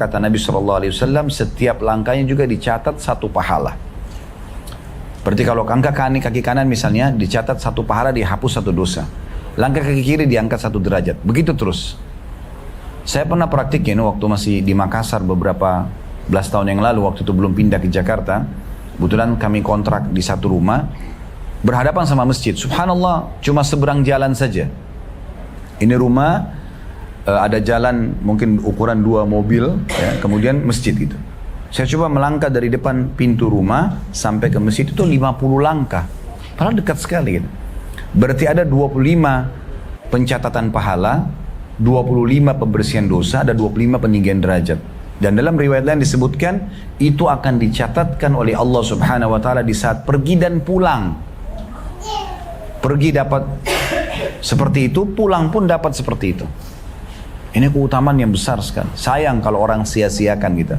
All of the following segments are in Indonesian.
Kata Nabi SAW, setiap langkahnya juga dicatat satu pahala. Berarti kalau langkah kaki kanan misalnya, dicatat satu pahala, dihapus satu dosa. Langkah kaki kiri diangkat satu derajat. Begitu terus. Saya pernah praktikin waktu masih di Makassar beberapa belas tahun yang lalu, waktu itu belum pindah ke Jakarta. Kebetulan kami kontrak di satu rumah, berhadapan sama masjid. Subhanallah, cuma seberang jalan saja. Ini rumah, ada jalan mungkin ukuran 2 mobil, ya, kemudian masjid gitu. Saya coba melangkah dari depan pintu rumah sampai ke masjid itu 50 langkah. Padahal dekat sekali gitu. Berarti ada 25 pencatatan pahala, 25 pembersihan dosa, ada 25 peninggian derajat. Dan dalam riwayat lain disebutkan, itu akan dicatatkan oleh Allah Subhanahu wa ta'ala di saat pergi dan pulang. Pergi dapat seperti itu, pulang pun dapat seperti itu. Ini keutamaan yang besar sekali. Sayang kalau orang sia-siakan gitu.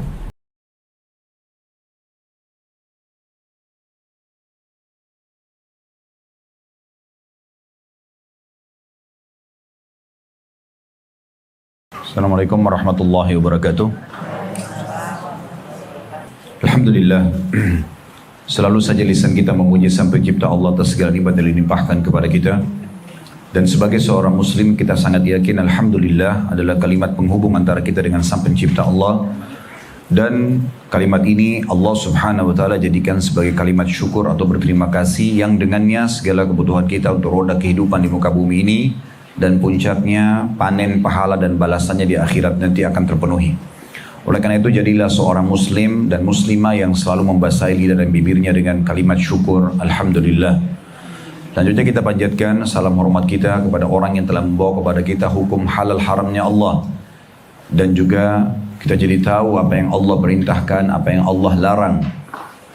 Assalamualaikum warahmatullahi wabarakatuh. Alhamdulillah. Selalu saja lisan kita memuji Sang Pencipta Allah atas segala nikmat yang dilimpahkan kepada kita. Dan sebagai seorang muslim kita sangat yakin alhamdulillah adalah kalimat penghubung antara kita dengan Sang Pencipta Allah. Dan kalimat ini Allah Subhanahu wa ta'ala jadikan sebagai kalimat syukur atau berterima kasih yang dengannya segala kebutuhan kita untuk roda kehidupan di muka bumi ini dan puncaknya panen pahala dan balasannya di akhirat nanti akan terpenuhi. Oleh karena itu jadilah seorang muslim dan muslimah yang selalu membasahi lidah dan bibirnya dengan kalimat syukur alhamdulillah. Selanjutnya kita panjatkan salam hormat kita kepada orang yang telah membawa kepada kita hukum halal haramnya Allah. Dan juga kita jadi tahu apa yang Allah perintahkan, apa yang Allah larang.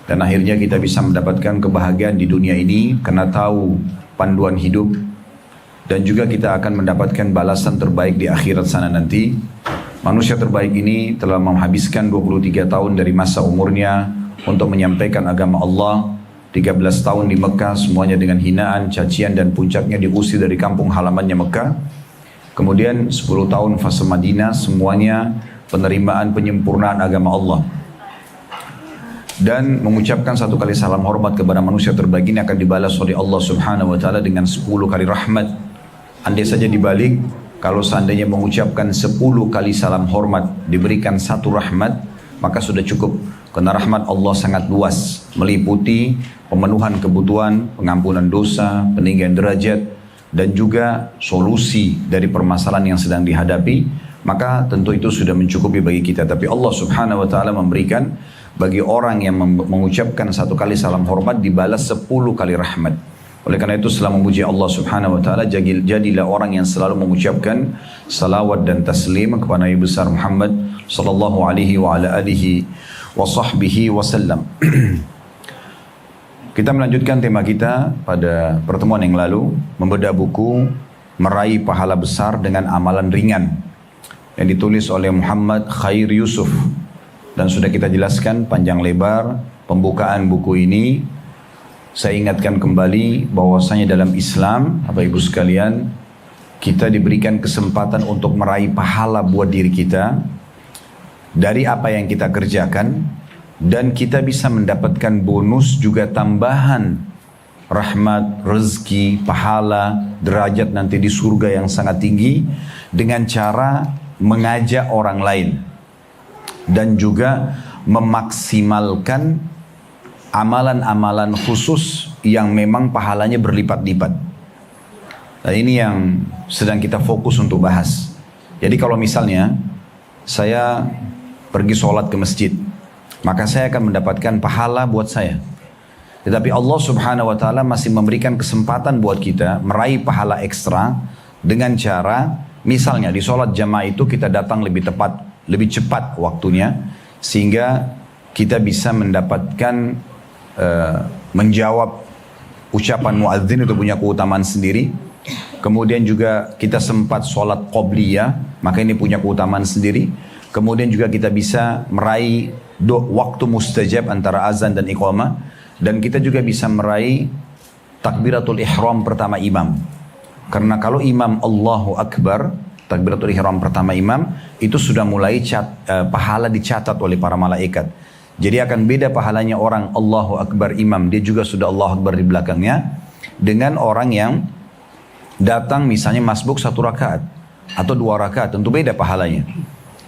Dan akhirnya kita bisa mendapatkan kebahagiaan di dunia ini karena tahu panduan hidup. Dan juga kita akan mendapatkan balasan terbaik di akhirat sana nanti. Manusia terbaik ini telah menghabiskan 23 tahun dari masa umurnya untuk menyampaikan agama Allah. 13 tahun di Mekah semuanya dengan hinaan, cacian dan puncaknya diusir dari kampung halamannya Mekah. Kemudian 10 tahun fase Madinah semuanya penerimaan penyempurnaan agama Allah. Dan mengucapkan satu kali salam hormat kepada manusia terbaik ini akan dibalas oleh Allah Subhanahu wa ta'ala dengan 10 kali rahmat. Andai saja dibalik, kalau seandainya mengucapkan 10 kali salam hormat diberikan satu rahmat, maka sudah cukup. Karena rahmat Allah sangat luas, meliputi pemenuhan kebutuhan, pengampunan dosa, peninggian derajat, dan juga solusi dari permasalahan yang sedang dihadapi. Maka tentu itu sudah mencukupi bagi kita. Tapi Allah Subhanahu wa ta'ala memberikan bagi orang yang mengucapkan satu kali salam hormat dibalas 10 kali rahmat. Oleh karena itu setelah memuji Allah Subhanahu wa ta'ala, jadilah orang yang selalu mengucapkan salawat dan taslim kepada Nabi besar Muhammad sallallahu alaihi wa ala alihi wa sahbihi wasallam. Kita melanjutkan tema kita pada pertemuan yang lalu, membedah buku Meraih Pahala Besar dengan Amalan Ringan yang ditulis oleh Muhammad Khair Yusuf. Dan sudah kita jelaskan panjang lebar pembukaan buku ini. Saya ingatkan kembali bahwasanya dalam Islam, Bapak Ibu sekalian, kita diberikan kesempatan untuk meraih pahala buat diri kita dari apa yang kita kerjakan, dan kita bisa mendapatkan bonus juga tambahan rahmat, rezeki, pahala, derajat nanti di surga yang sangat tinggi dengan cara mengajak orang lain dan juga memaksimalkan amalan-amalan khusus yang memang pahalanya berlipat-lipat. Dan ini yang sedang kita fokus untuk bahas. Jadi kalau misalnya saya pergi sholat ke masjid, maka saya akan mendapatkan pahala buat saya. Tetapi Allah Subhanahu wa ta'ala masih memberikan kesempatan buat kita meraih pahala ekstra dengan cara, misalnya di sholat jamaah itu kita datang lebih tepat, lebih cepat waktunya, sehingga kita bisa mendapatkan menjawab ucapan muadzin itu punya keutamaan sendiri. Kemudian juga kita sempat sholat qobliyah, maka ini punya keutamaan sendiri. Kemudian juga kita bisa meraih waktu mustajab antara azan dan iqamah. Dan kita juga bisa meraih takbiratul ihram pertama imam. Karena kalau imam Allahu Akbar, takbiratul ihram pertama imam, itu sudah mulai pahala dicatat oleh para malaikat. Jadi akan beda pahalanya orang Allahu Akbar imam, dia juga sudah Allahu Akbar di belakangnya, dengan orang yang datang misalnya masbuk 1 rakaat atau 2 rakaat, tentu beda pahalanya.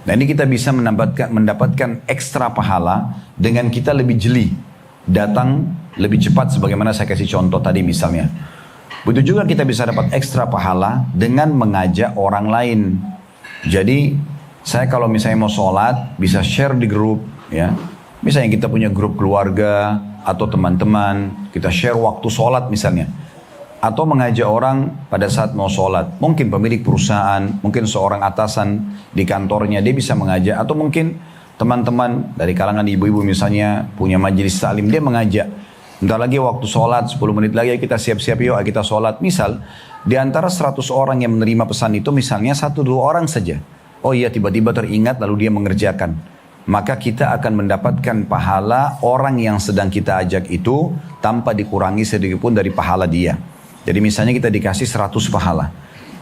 Nah ini kita bisa mendapatkan ekstra pahala dengan kita lebih jeli, datang lebih cepat sebagaimana saya kasih contoh tadi misalnya. Begitu juga kita bisa dapat ekstra pahala dengan mengajak orang lain. Jadi saya kalau misalnya mau sholat bisa share di grup ya. Misalnya kita punya grup keluarga atau teman-teman, kita share waktu sholat misalnya. Atau mengajak orang pada saat mau sholat. Mungkin pemilik perusahaan, mungkin seorang atasan di kantornya, dia bisa mengajak. Atau mungkin teman-teman dari kalangan ibu-ibu misalnya punya majelis taklim, dia mengajak. Bentar lagi waktu sholat, 10 menit lagi kita siap-siap yuk kita sholat. Misal, di antara 100 orang yang menerima pesan itu misalnya 1-2 orang saja. Oh iya, tiba-tiba teringat lalu dia mengerjakan. Maka kita akan mendapatkan pahala orang yang sedang kita ajak itu tanpa dikurangi sedikit pun dari pahala dia. Jadi misalnya kita dikasih 100 pahala.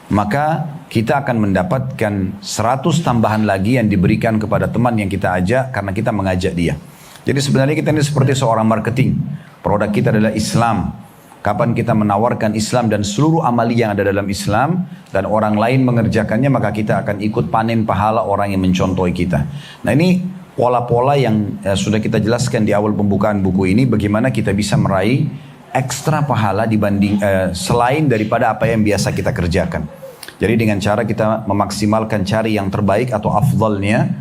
Maka kita akan mendapatkan 100 tambahan lagi yang diberikan kepada teman yang kita ajak karena kita mengajak dia. Jadi sebenarnya kita ini seperti seorang marketing. Produk kita adalah Islam. Kapan kita menawarkan Islam dan seluruh amali yang ada dalam Islam dan orang lain mengerjakannya, maka kita akan ikut panen pahala orang yang mencontohi kita. Nah ini pola-pola yang sudah kita jelaskan di awal pembukaan buku ini, bagaimana kita bisa meraih ekstra pahala dibanding selain daripada apa yang biasa kita kerjakan. Jadi dengan cara kita memaksimalkan cari yang terbaik atau afdalnya,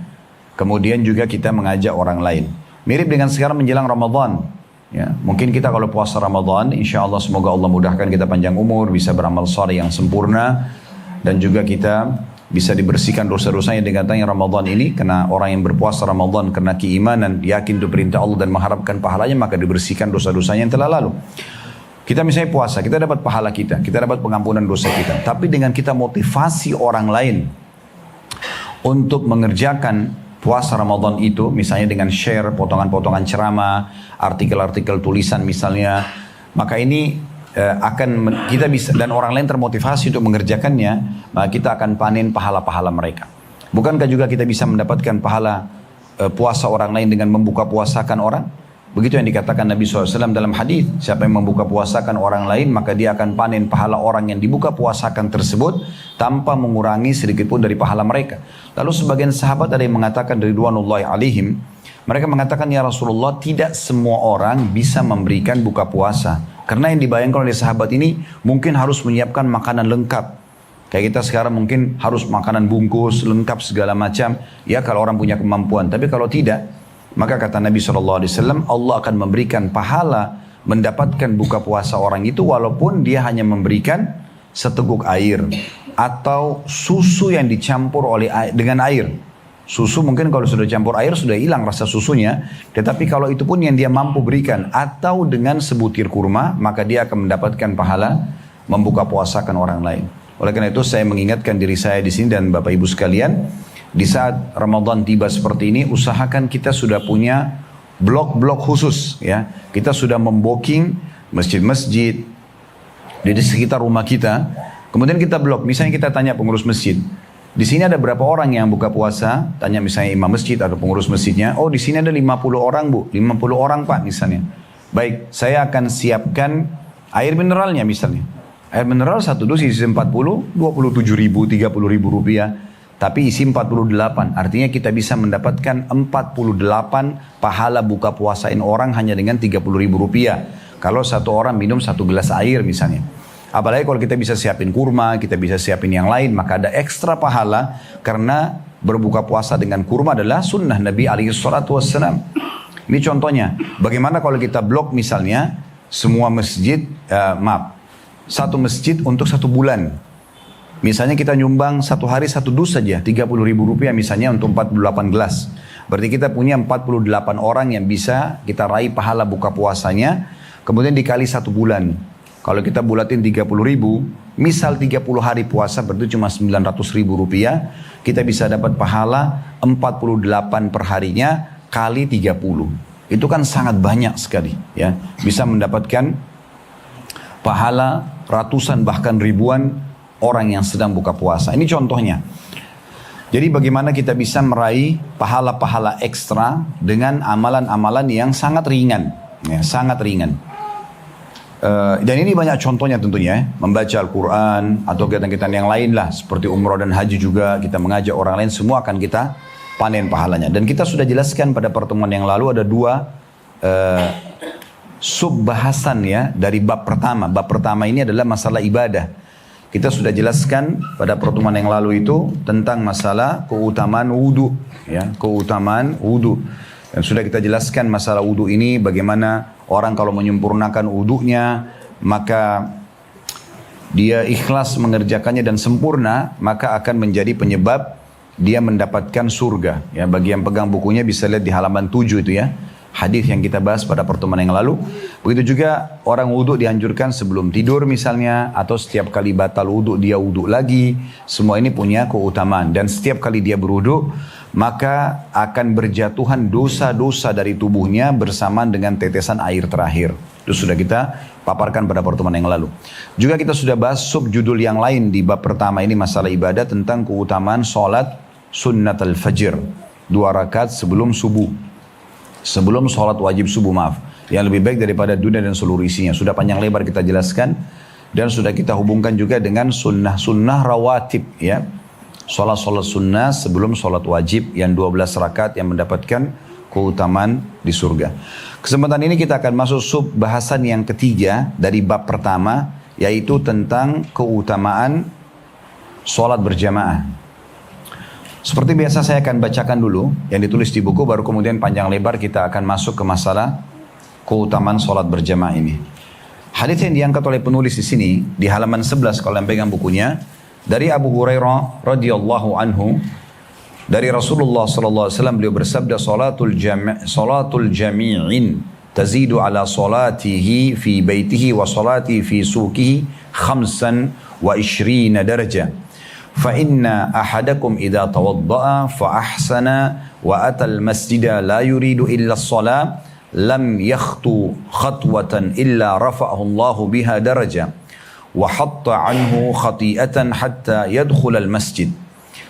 kemudian juga kita mengajak orang lain. Mirip dengan sekarang menjelang Ramadan. Ya, mungkin kita kalau puasa Ramadan, insya Allah semoga Allah mudahkan kita panjang umur, bisa beramal saleh yang sempurna, dan juga kita bisa dibersihkan dosa-dosanya dengan datangnya Ramadan ini. Karena orang yang berpuasa Ramadan karena keimanan, yakin itu perintah Allah dan mengharapkan pahalanya, maka dibersihkan dosa-dosanya yang telah lalu. Kita misalnya puasa, kita dapat pahala kita dapat pengampunan dosa kita. Tapi dengan kita motivasi orang lain untuk mengerjakan puasa Ramadan itu, misalnya dengan share potongan-potongan ceramah, artikel-artikel tulisan misalnya, maka ini kita bisa, dan orang lain termotivasi untuk mengerjakannya, maka kita akan panen pahala-pahala mereka. Bukankah juga kita bisa mendapatkan pahala puasa orang lain dengan membuka puasakan orang? Begitu yang dikatakan Nabi SAW dalam hadis, siapa yang membuka puasakan orang lain, maka dia akan panen pahala orang yang dibuka puasakan tersebut tanpa mengurangi sedikit pun dari pahala mereka. Lalu sebagian sahabat ada yang mengatakan ridwanullahi alaihim, mereka mengatakan, ya Rasulullah, tidak semua orang bisa memberikan buka puasa. Karena yang dibayangkan oleh sahabat ini mungkin harus menyiapkan makanan lengkap. Kayak kita sekarang mungkin harus makanan bungkus, lengkap segala macam. Ya kalau orang punya kemampuan. Tapi kalau tidak, maka kata Nabi SAW, Allah akan memberikan pahala mendapatkan buka puasa orang itu walaupun dia hanya memberikan seteguk air atau susu yang dicampur dengan air. Susu mungkin kalau sudah campur air sudah hilang rasa susunya, tetapi kalau itu pun yang dia mampu berikan atau dengan sebutir kurma, maka dia akan mendapatkan pahala membuka puasakan orang lain. Oleh karena itu saya mengingatkan diri saya di sini dan Bapak Ibu sekalian, di saat Ramadan tiba seperti ini, usahakan kita sudah punya blok-blok khusus ya. Kita sudah membooking masjid-masjid di sekitar rumah kita. Kemudian kita blok, misalnya kita tanya pengurus masjid, di sini ada berapa orang yang buka puasa? Tanya misalnya imam masjid atau pengurus masjidnya. Oh, di sini ada 50 orang, Bu. 50 orang, Pak, misalnya. Baik, saya akan siapkan air mineralnya misalnya. Air mineral satu dus isi 40, 27 ribu, 30 ribu rupiah. Tapi isi 48, artinya kita bisa mendapatkan 48 pahala buka puasain orang hanya dengan 30 ribu rupiah. Kalau satu orang minum 1 gelas air misalnya. Apalagi kalau kita bisa siapin kurma, kita bisa siapin yang lain, maka ada ekstra pahala karena berbuka puasa dengan kurma adalah sunnah Nabi SAW. Ini contohnya, bagaimana kalau kita blok misalnya semua masjid, satu masjid untuk 1 bulan. Misalnya kita nyumbang satu hari 1 dus saja, 30 ribu rupiah misalnya untuk 48 gelas. Berarti kita punya 48 orang yang bisa kita raih pahala buka puasanya, kemudian dikali 1 bulan. Kalau kita bulatin 30 ribu, misal 30 hari puasa berarti cuma 900 ribu rupiah, kita bisa dapat pahala 48 per harinya kali 30. Itu kan sangat banyak sekali ya. Bisa mendapatkan pahala ratusan bahkan ribuan orang yang sedang buka puasa. Ini contohnya. Jadi bagaimana kita bisa meraih pahala-pahala ekstra dengan amalan-amalan yang sangat ringan. Ya, sangat ringan. Dan ini banyak contohnya tentunya, membaca Al-Quran atau kegiatan-kegiatan yang lain lah, seperti umrah dan haji juga, kita mengajak orang lain, semua akan kita panen pahalanya. Dan kita sudah jelaskan pada pertemuan yang lalu ada dua sub bahasan ya dari bab pertama. Bab pertama ini adalah masalah ibadah. Kita sudah jelaskan pada pertemuan yang lalu itu tentang masalah keutamaan wudu, ya, keutamaan wudu. Dan sudah kita jelaskan masalah wudu ini, bagaimana orang kalau menyempurnakan wudunya, maka dia ikhlas mengerjakannya dan sempurna, maka akan menjadi penyebab dia mendapatkan surga. Ya, bagi yang pegang bukunya bisa lihat di halaman 7 itu ya. Hadis yang kita bahas pada pertemuan yang lalu. Begitu juga orang wudu dianjurkan sebelum tidur misalnya, atau setiap kali batal wudu dia wudu lagi. Semua ini punya keutamaan. Dan setiap kali dia berwudu, maka akan berjatuhan dosa-dosa dari tubuhnya bersamaan dengan tetesan air terakhir. Itu sudah kita paparkan pada pertemuan yang lalu. Juga kita sudah bahas subjudul yang lain di bab pertama ini, masalah ibadah, tentang keutamaan sholat sunnat al-fajr, 2 rakaat sebelum subuh. Sebelum sholat wajib subuh, maaf. Yang lebih baik daripada dunia dan seluruh isinya. Sudah panjang lebar kita jelaskan. Dan sudah kita hubungkan juga dengan sunnah-sunnah rawatib, ya. Sholat-sholat sunnah sebelum sholat wajib yang 12 rakaat yang mendapatkan keutamaan di surga. Kesempatan ini kita akan masuk sub bahasan yang ketiga dari bab pertama, yaitu tentang keutamaan sholat berjamaah. Seperti biasa saya akan bacakan dulu yang ditulis di buku, baru kemudian panjang lebar kita akan masuk ke masalah keutamaan sholat berjamaah ini. Hadis yang diangkat oleh penulis di sini di halaman 11 kalau yang pegang bukunya, dari Abu Hurairah radhiyallahu anhu, dari Rasulullah sallallahu alaihi wasallam, beliau bersabda, salatul jami'in tazidu ala salatihi fi baitihi wa salatihi fi suqihi 25 darajah. Fa inna ahadakum idza tawadda'a fa ahsana wa atal masjida la yuridu illa as-salah lam yakhtu khatwatan illa rafa'ahu Allahu biha darajah wa hatta anhu khati'atan hatta yadkhula al-masjid.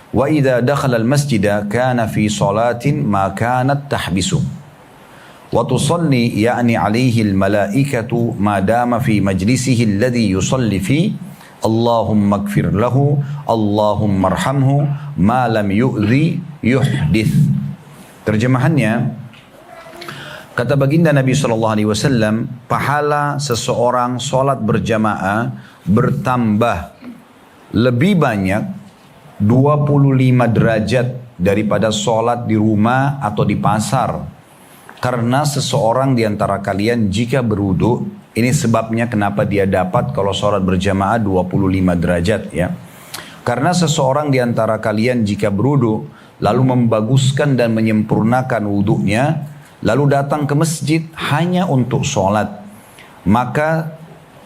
Wa idza dakhala al-masjida kana fi salatin ma kanat tahbisu. Wa tusalli ya'ni alayhi al-malaikatu ma dama fi majlisihi alladhi yusalli fi. Allahumma gfir lahu, Allahumma arhamhu, ma lam yu'zi yuhdith. Terjemahannya, kata baginda Nabi SAW, pahala seseorang sholat berjamaah bertambah lebih banyak 25 derajat daripada sholat di rumah atau di pasar. Karena seseorang di antara kalian jika berwudu, ini sebabnya kenapa dia dapat kalau sholat berjamaah 25 derajat ya. Karena seseorang di antara kalian jika berwudu, lalu membaguskan dan menyempurnakan wudunya, lalu datang ke masjid hanya untuk sholat, maka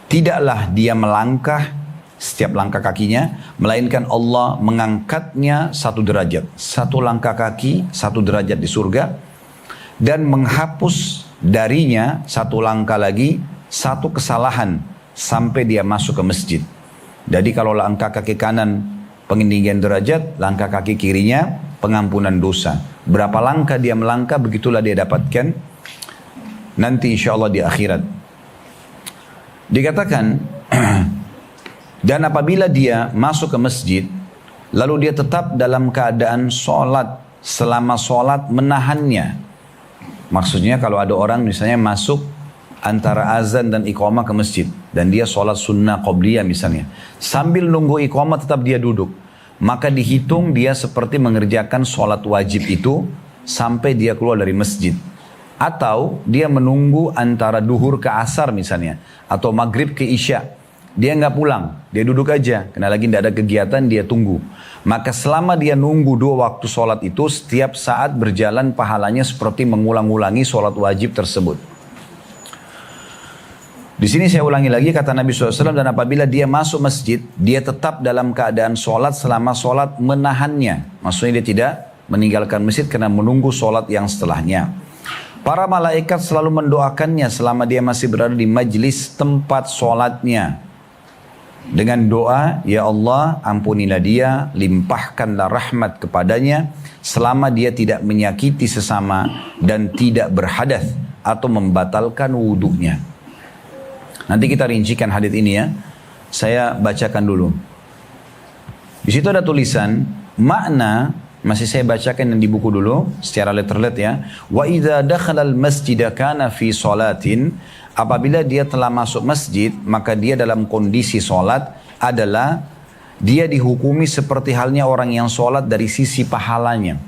tidaklah dia melangkah setiap langkah kakinya, melainkan Allah mengangkatnya 1 derajat. 1 langkah kaki, 1 derajat di surga, dan menghapus darinya 1 langkah lagi 1 kesalahan sampai dia masuk ke masjid. Jadi kalau langkah kaki kanan peninggian derajat, langkah kaki kirinya pengampunan dosa. Berapa langkah dia melangkah, begitulah dia dapatkan nanti insya Allah di akhirat. Dikatakan, dan apabila dia masuk ke masjid, lalu dia tetap dalam keadaan sholat, selama sholat menahannya. Maksudnya kalau ada orang misalnya masuk antara azan dan iqamah ke masjid, dan dia sholat sunnah qobliyah misalnya, sambil nunggu iqamah tetap dia duduk, maka dihitung dia seperti mengerjakan sholat wajib itu sampai dia keluar dari masjid. Atau dia menunggu antara duhur ke asar misalnya, atau maghrib ke isya, dia nggak pulang, dia duduk aja, karena lagi tidak ada kegiatan, dia tunggu. Maka selama dia nunggu 2 waktu sholat itu, setiap saat berjalan pahalanya seperti mengulang-ulangi sholat wajib tersebut. Di sini saya ulangi lagi kata Nabi SAW, dan apabila dia masuk masjid, dia tetap dalam keadaan sholat selama sholat menahannya. Maksudnya dia tidak meninggalkan masjid karena menunggu sholat yang setelahnya. Para malaikat selalu mendoakannya selama dia masih berada di majlis tempat sholatnya. dengan doa, ya Allah ampunilah dia, limpahkanlah rahmat kepadanya selama dia tidak menyakiti sesama dan tidak berhadath atau membatalkan wudhunya. Nanti kita rincikan hadits ini ya. Saya bacakan dulu. Di situ ada tulisan makna, masih saya bacakan yang di buku dulu secara letterlet ya. Wa idza dakhala al-masjid kana fi salatin, apabila dia telah masuk masjid maka dia dalam kondisi salat adalah dia dihukumi seperti halnya orang yang salat dari sisi pahalanya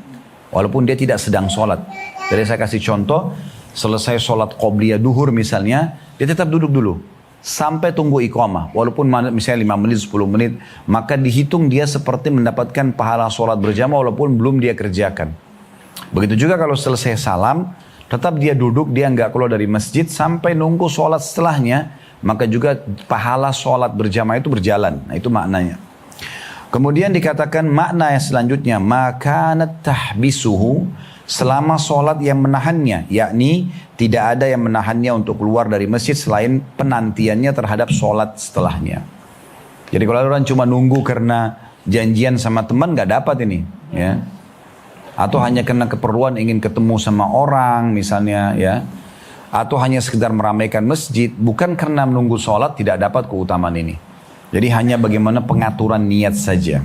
walaupun dia tidak sedang salat. Jadi saya kasih contoh, selesai salat qobliyah duhur misalnya, dia tetap duduk dulu sampai tunggu iqamah, walaupun misalnya 5 menit, 10 menit, maka dihitung dia seperti mendapatkan pahala sholat berjamaah walaupun belum dia kerjakan. Begitu juga kalau selesai salam, tetap dia duduk, dia nggak keluar dari masjid sampai nunggu sholat setelahnya, maka juga pahala sholat berjamaah itu berjalan. Nah itu maknanya. Kemudian dikatakan makna yang selanjutnya, makanat tahbisuhu, selama sholat yang menahannya, yakni tidak ada yang menahannya untuk keluar dari masjid selain penantiannya terhadap sholat setelahnya. Jadi kalau orang cuma nunggu karena janjian sama teman nggak dapat ini, ya. Atau hanya karena keperluan ingin ketemu sama orang misalnya, ya. Atau hanya sekedar meramaikan masjid, bukan karena menunggu sholat tidak dapat keutamaan ini. Jadi hanya bagaimana pengaturan niat saja.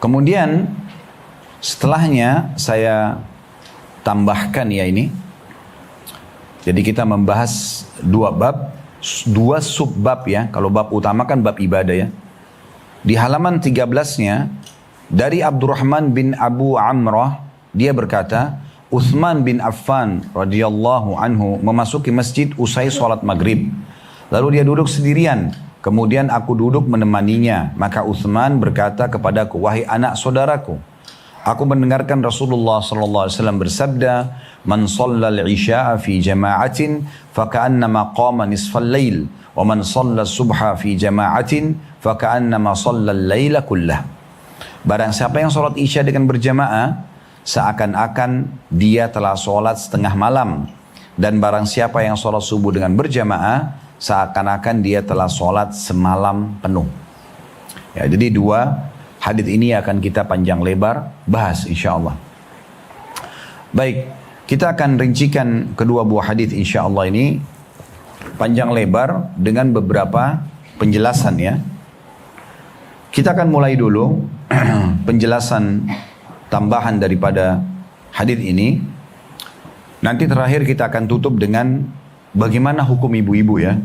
Kemudian setelahnya saya tambahkan ya ini. Jadi kita membahas 2 bab, 2 subbab ya. Kalau bab utama kan bab ibadah ya. Di halaman 13-nya dari Abdurrahman bin Abu Amrah, dia berkata, Uthman bin Affan radhiyallahu anhu memasuki masjid usai sholat maghrib. Lalu dia duduk sendirian. Kemudian aku duduk menemaninya. Maka Uthman berkata kepadaku, wahai anak saudaraku, aku mendengarkan Rasulullah SAW bersabda, "Man shallal isya'a fi jama'atin, faka'annama qama nisfal lail, wa man shallal subha fi jama'atin, faka'annama shallal laila kullah." Barang siapa yang sholat isya dengan berjamaah, seakan-akan dia telah sholat setengah malam. Dan barang siapa yang sholat subuh dengan berjamaah, seakan-akan dia telah sholat semalam penuh. Ya, jadi 2 hadits ini akan kita panjang lebar bahas insya Allah. Baik, kita akan rincikan kedua buah hadits insya Allah ini panjang lebar dengan beberapa penjelasan ya. Kita akan mulai dulu penjelasan tambahan daripada hadits ini. Nanti terakhir kita akan tutup dengan bagaimana hukum ibu-ibu ya.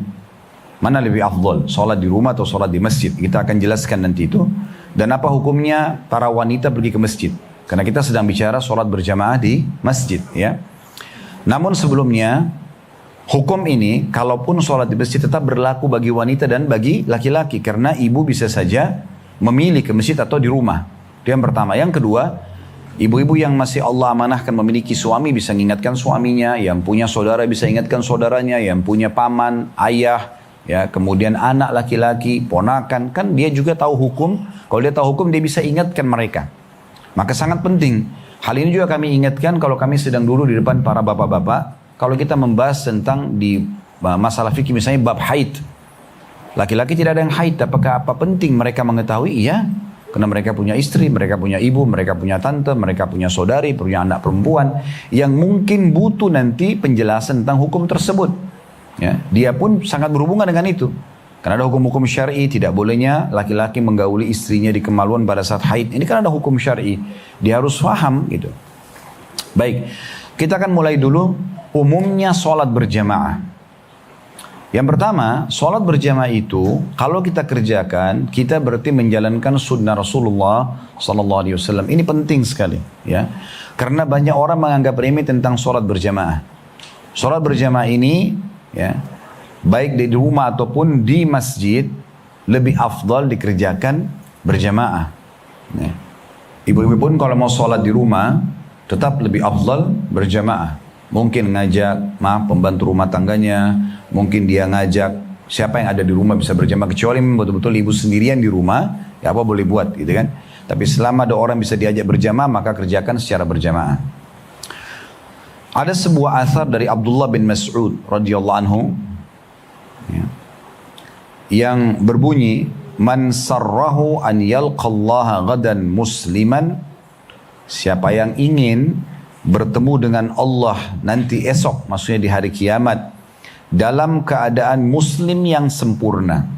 Mana lebih afdol, sholat di rumah atau sholat di masjid. Kita akan jelaskan nanti itu. Dan apa hukumnya para wanita pergi ke masjid. Karena kita sedang bicara sholat berjamaah di masjid ya. Namun sebelumnya, hukum ini kalaupun sholat di masjid tetap berlaku bagi wanita dan bagi laki-laki. Karena ibu bisa saja memilih ke masjid atau di rumah. Itu yang pertama. Yang kedua, ibu-ibu yang masih Allah amanahkan memiliki suami bisa mengingatkan suaminya. Yang punya saudara bisa ingatkan saudaranya. Yang punya paman, ayah, ya, kemudian anak laki-laki, ponakan, kan dia juga tahu hukum. Kalau dia tahu hukum, dia bisa ingatkan mereka. Maka sangat penting. Hal ini juga kami ingatkan kalau kami sedang dulu di depan para bapak-bapak. Kalau kita membahas tentang di masalah fikih misalnya bab haid. Laki-laki tidak ada yang haid. Apakah apa penting mereka mengetahui? Iya. Karena mereka punya istri, mereka punya ibu, mereka punya tante, mereka punya saudari, punya anak perempuan. Yang mungkin butuh nanti penjelasan tentang hukum tersebut. Ya, dia pun sangat berhubungan dengan itu. Karena ada hukum-hukum syar'i, tidak bolehnya laki-laki menggauli istrinya di kemaluan pada saat haid. Ini kan ada hukum syar'i. Dia harus paham gitu. Baik, kita akan mulai dulu umumnya sholat berjamaah. Yang pertama, sholat berjamaah itu kalau kita kerjakan, kita berarti menjalankan sunnah Rasulullah SAW. Ini penting sekali, ya. Karena banyak orang menganggap remeh tentang sholat berjamaah. Sholat berjamaah ini, ya, baik di rumah ataupun di masjid lebih afdal dikerjakan berjamaah. Ya. Ibu-ibu pun kalau mau sholat di rumah tetap lebih afdal berjamaah. Mungkin ngajak pembantu rumah tangganya, mungkin dia ngajak siapa yang ada di rumah bisa berjamaah, kecuali betul-betul ibu sendirian di rumah, ya apa boleh buat gitu kan. Tapi selama ada orang bisa diajak berjamaah, maka kerjakan secara berjamaah. Ada sebuah asar dari Abdullah bin Mas'ud radhiyallahu anhu. Ya. yang berbunyi, man sarrahu an yalqallaha gadan musliman, siapa yang ingin bertemu dengan Allah nanti esok, maksudnya di hari kiamat, dalam keadaan muslim yang sempurna.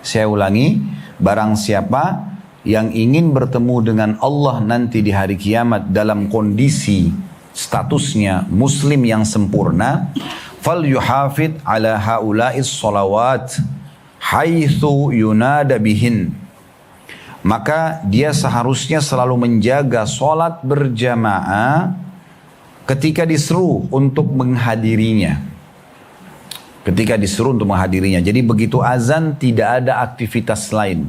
Saya ulangi, barang siapa yang ingin bertemu dengan Allah nanti di hari kiamat dalam kondisi statusnya muslim yang sempurna, fal yuhafid ala haula'is salawat haitsu yunada bihin, maka dia seharusnya selalu menjaga solat berjamaah ketika diseru untuk menghadirinya. Ketika disuruh untuk menghadirinya. Jadi begitu azan tidak ada aktivitas lain.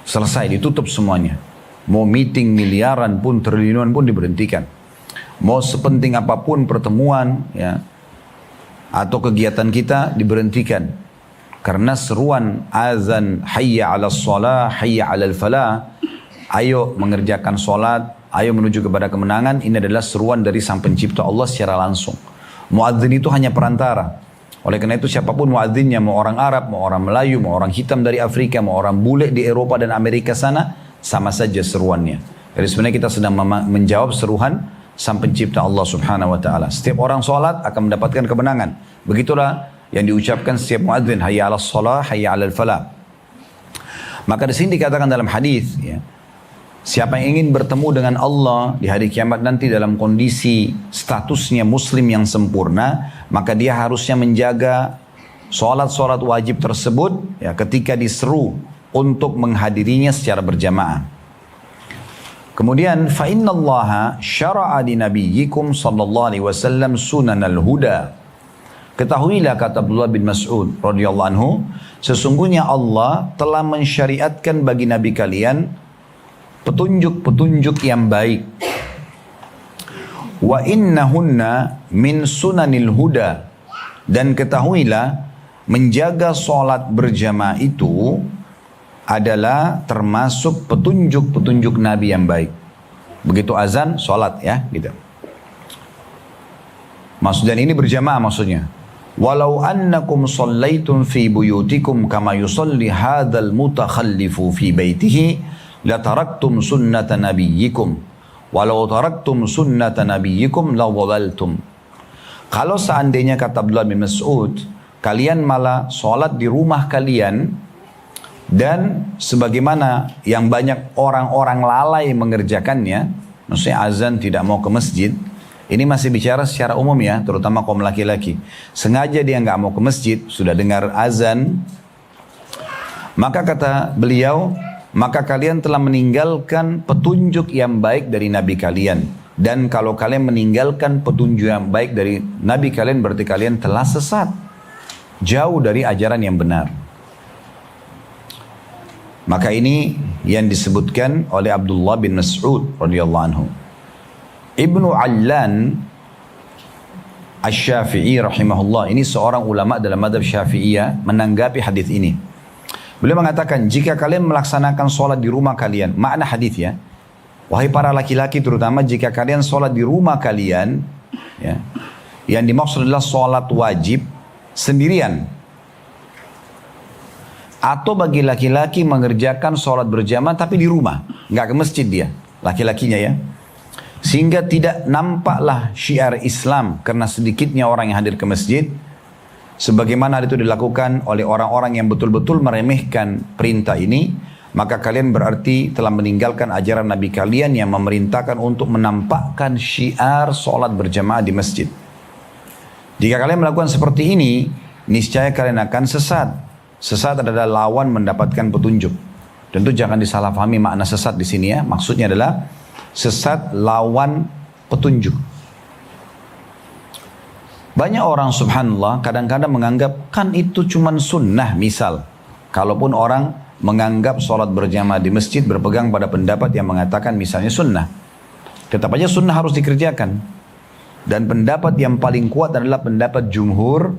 Selesai, ditutup semuanya. Mau meeting miliaran pun, triliunan pun diberhentikan. Mau sepenting apapun pertemuan ya, atau kegiatan kita diberhentikan. Karena seruan azan hayya ala shalah, hayya ala falah, ayo mengerjakan solat, ayo menuju kepada kemenangan, ini adalah seruan dari Sang Pencipta Allah secara langsung. Muadzin itu hanya perantara. Oleh karena itu siapapun muadzinnya, mau orang Arab, mau orang Melayu, mau orang hitam dari Afrika, mau orang bule di Eropa dan Amerika sana, sama saja seruannya. Jadi sebenarnya kita sedang menjawab seruan Sang Pencipta Allah Subhanahu wa taala. Setiap orang salat akan mendapatkan kemenangan. Begitulah yang diucapkan setiap muadzin, hayya 'alas shalah, hayya 'alal falah. Maka di sini dikatakan dalam hadis ya, siapa yang ingin bertemu dengan Allah di hari kiamat nanti dalam kondisi statusnya muslim yang sempurna, maka dia harusnya menjaga salat-salat wajib tersebut ya, ketika diseru untuk menghadirinya secara berjamaah. Kemudian fa innallaha syara'a li nabiyyikum sallallahu alaihi wasallam sunanal huda. Ketahuilah, kata Abdullah bin Mas'ud radhiyallahu anhu, sesungguhnya Allah telah mensyariatkan bagi nabi kalian petunjuk-petunjuk yang baik. Wa innahunna min sunanil huda, dan ketahuilah menjaga salat berjamaah itu adalah termasuk petunjuk-petunjuk Nabi yang baik. Begitu azan, salat ya, gitu. Maksudnya ini berjamaah maksudnya. Walau annakum shallaitum fi buyutikum kama yusalli hadzal mutakhallifu fi baitihi la taraktum sunnata nabiyyikum walau taraktum sunnata nabiyyikum la dhalaltum. Kalau seandainya, kata Abdullah bin Mas'ud, kalian malah salat di rumah kalian, dan sebagaimana yang banyak orang-orang lalai mengerjakannya, maksudnya azan tidak mau ke masjid. Ini masih bicara secara umum ya, terutama kaum laki-laki. Sengaja dia nggak mau ke masjid, sudah dengar azan, maka kata beliau, maka kalian telah meninggalkan petunjuk yang baik dari Nabi kalian. Dan kalau kalian meninggalkan petunjuk yang baik dari Nabi kalian, berarti kalian telah sesat, jauh dari ajaran yang benar. Maka ini yang disebutkan oleh Abdullah bin Mas'ud radhiyallahu anhu. Ibnu Allan Asy-Syafi'i rahimahullah, ini seorang ulama dalam mazhab Syafi'iyah, menanggapi hadis ini. Beliau mengatakan, jika kalian melaksanakan sholat di rumah kalian, makna hadis ya, wahai para laki-laki terutama, jika kalian sholat di rumah kalian ya, yang dimaksud adalah sholat wajib sendirian, atau bagi laki-laki mengerjakan sholat berjamaah tapi di rumah, nggak ke masjid dia, laki-lakinya ya, sehingga tidak nampaklah syiar Islam karena sedikitnya orang yang hadir ke masjid, sebagaimana itu dilakukan oleh orang-orang yang betul-betul meremehkan perintah ini, maka kalian berarti telah meninggalkan ajaran Nabi kalian yang memerintahkan untuk menampakkan syiar sholat berjamaah di masjid. Jika kalian melakukan seperti ini, niscaya kalian akan sesat. Sesat adalah lawan mendapatkan petunjuk. Tentu jangan disalahpahami makna sesat di sini ya. Maksudnya adalah sesat lawan petunjuk. Banyak orang subhanallah kadang-kadang menganggap kan itu cuman sunnah. Misal, kalaupun orang menganggap sholat berjamaah di masjid berpegang pada pendapat yang mengatakan misalnya sunnah, tetap aja sunnah harus dikerjakan. Dan pendapat yang paling kuat adalah pendapat jumhur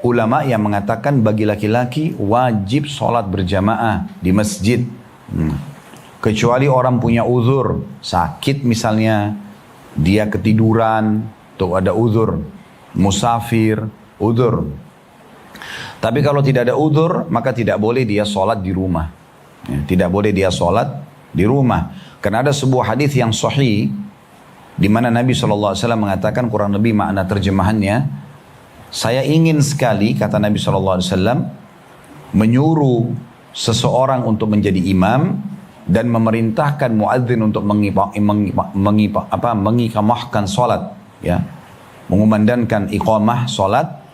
ulama yang mengatakan bagi laki-laki wajib sholat berjamaah di masjid. Kecuali orang punya uzur, sakit misalnya, dia ketiduran, atau ada uzur, musafir, uzur. Tapi kalau tidak ada udzur, maka tidak boleh dia sholat di rumah. Ya, tidak boleh dia sholat di rumah. Karena ada sebuah hadis yang sahih, di mana Nabi SAW mengatakan kurang lebih makna terjemahannya, saya ingin sekali, kata Nabi SAW, menyuruh seseorang untuk menjadi imam dan memerintahkan muadzin untuk mengiqamahkan sholat, ya, mengumandangkan iqamah sholat.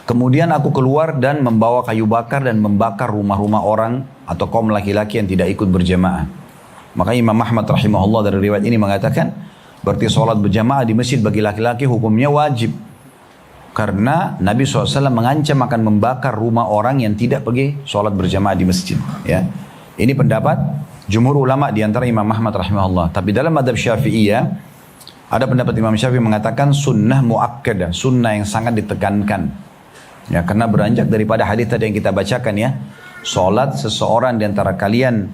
Kemudian aku keluar dan membawa kayu bakar dan membakar rumah-rumah orang atau kaum laki-laki yang tidak ikut berjamaah. Maka Imam Ahmad rahimahullah dari riwayat ini mengatakan, berarti sholat berjamaah di masjid bagi laki-laki hukumnya wajib. Karena Nabi SAW mengancam akan membakar rumah orang yang tidak pergi sholat berjamaah di masjid. Ya. Ini pendapat jumhur ulama di antara Imam Ahmad rahimahullah. Tapi dalam madhab Syafi'iyah, ada pendapat Imam Syafi'i mengatakan sunnah muakkadah, sunnah yang sangat ditekankan. Ya, karena beranjak daripada hadis tadi yang kita bacakan ya, sholat seseorang di antara kalian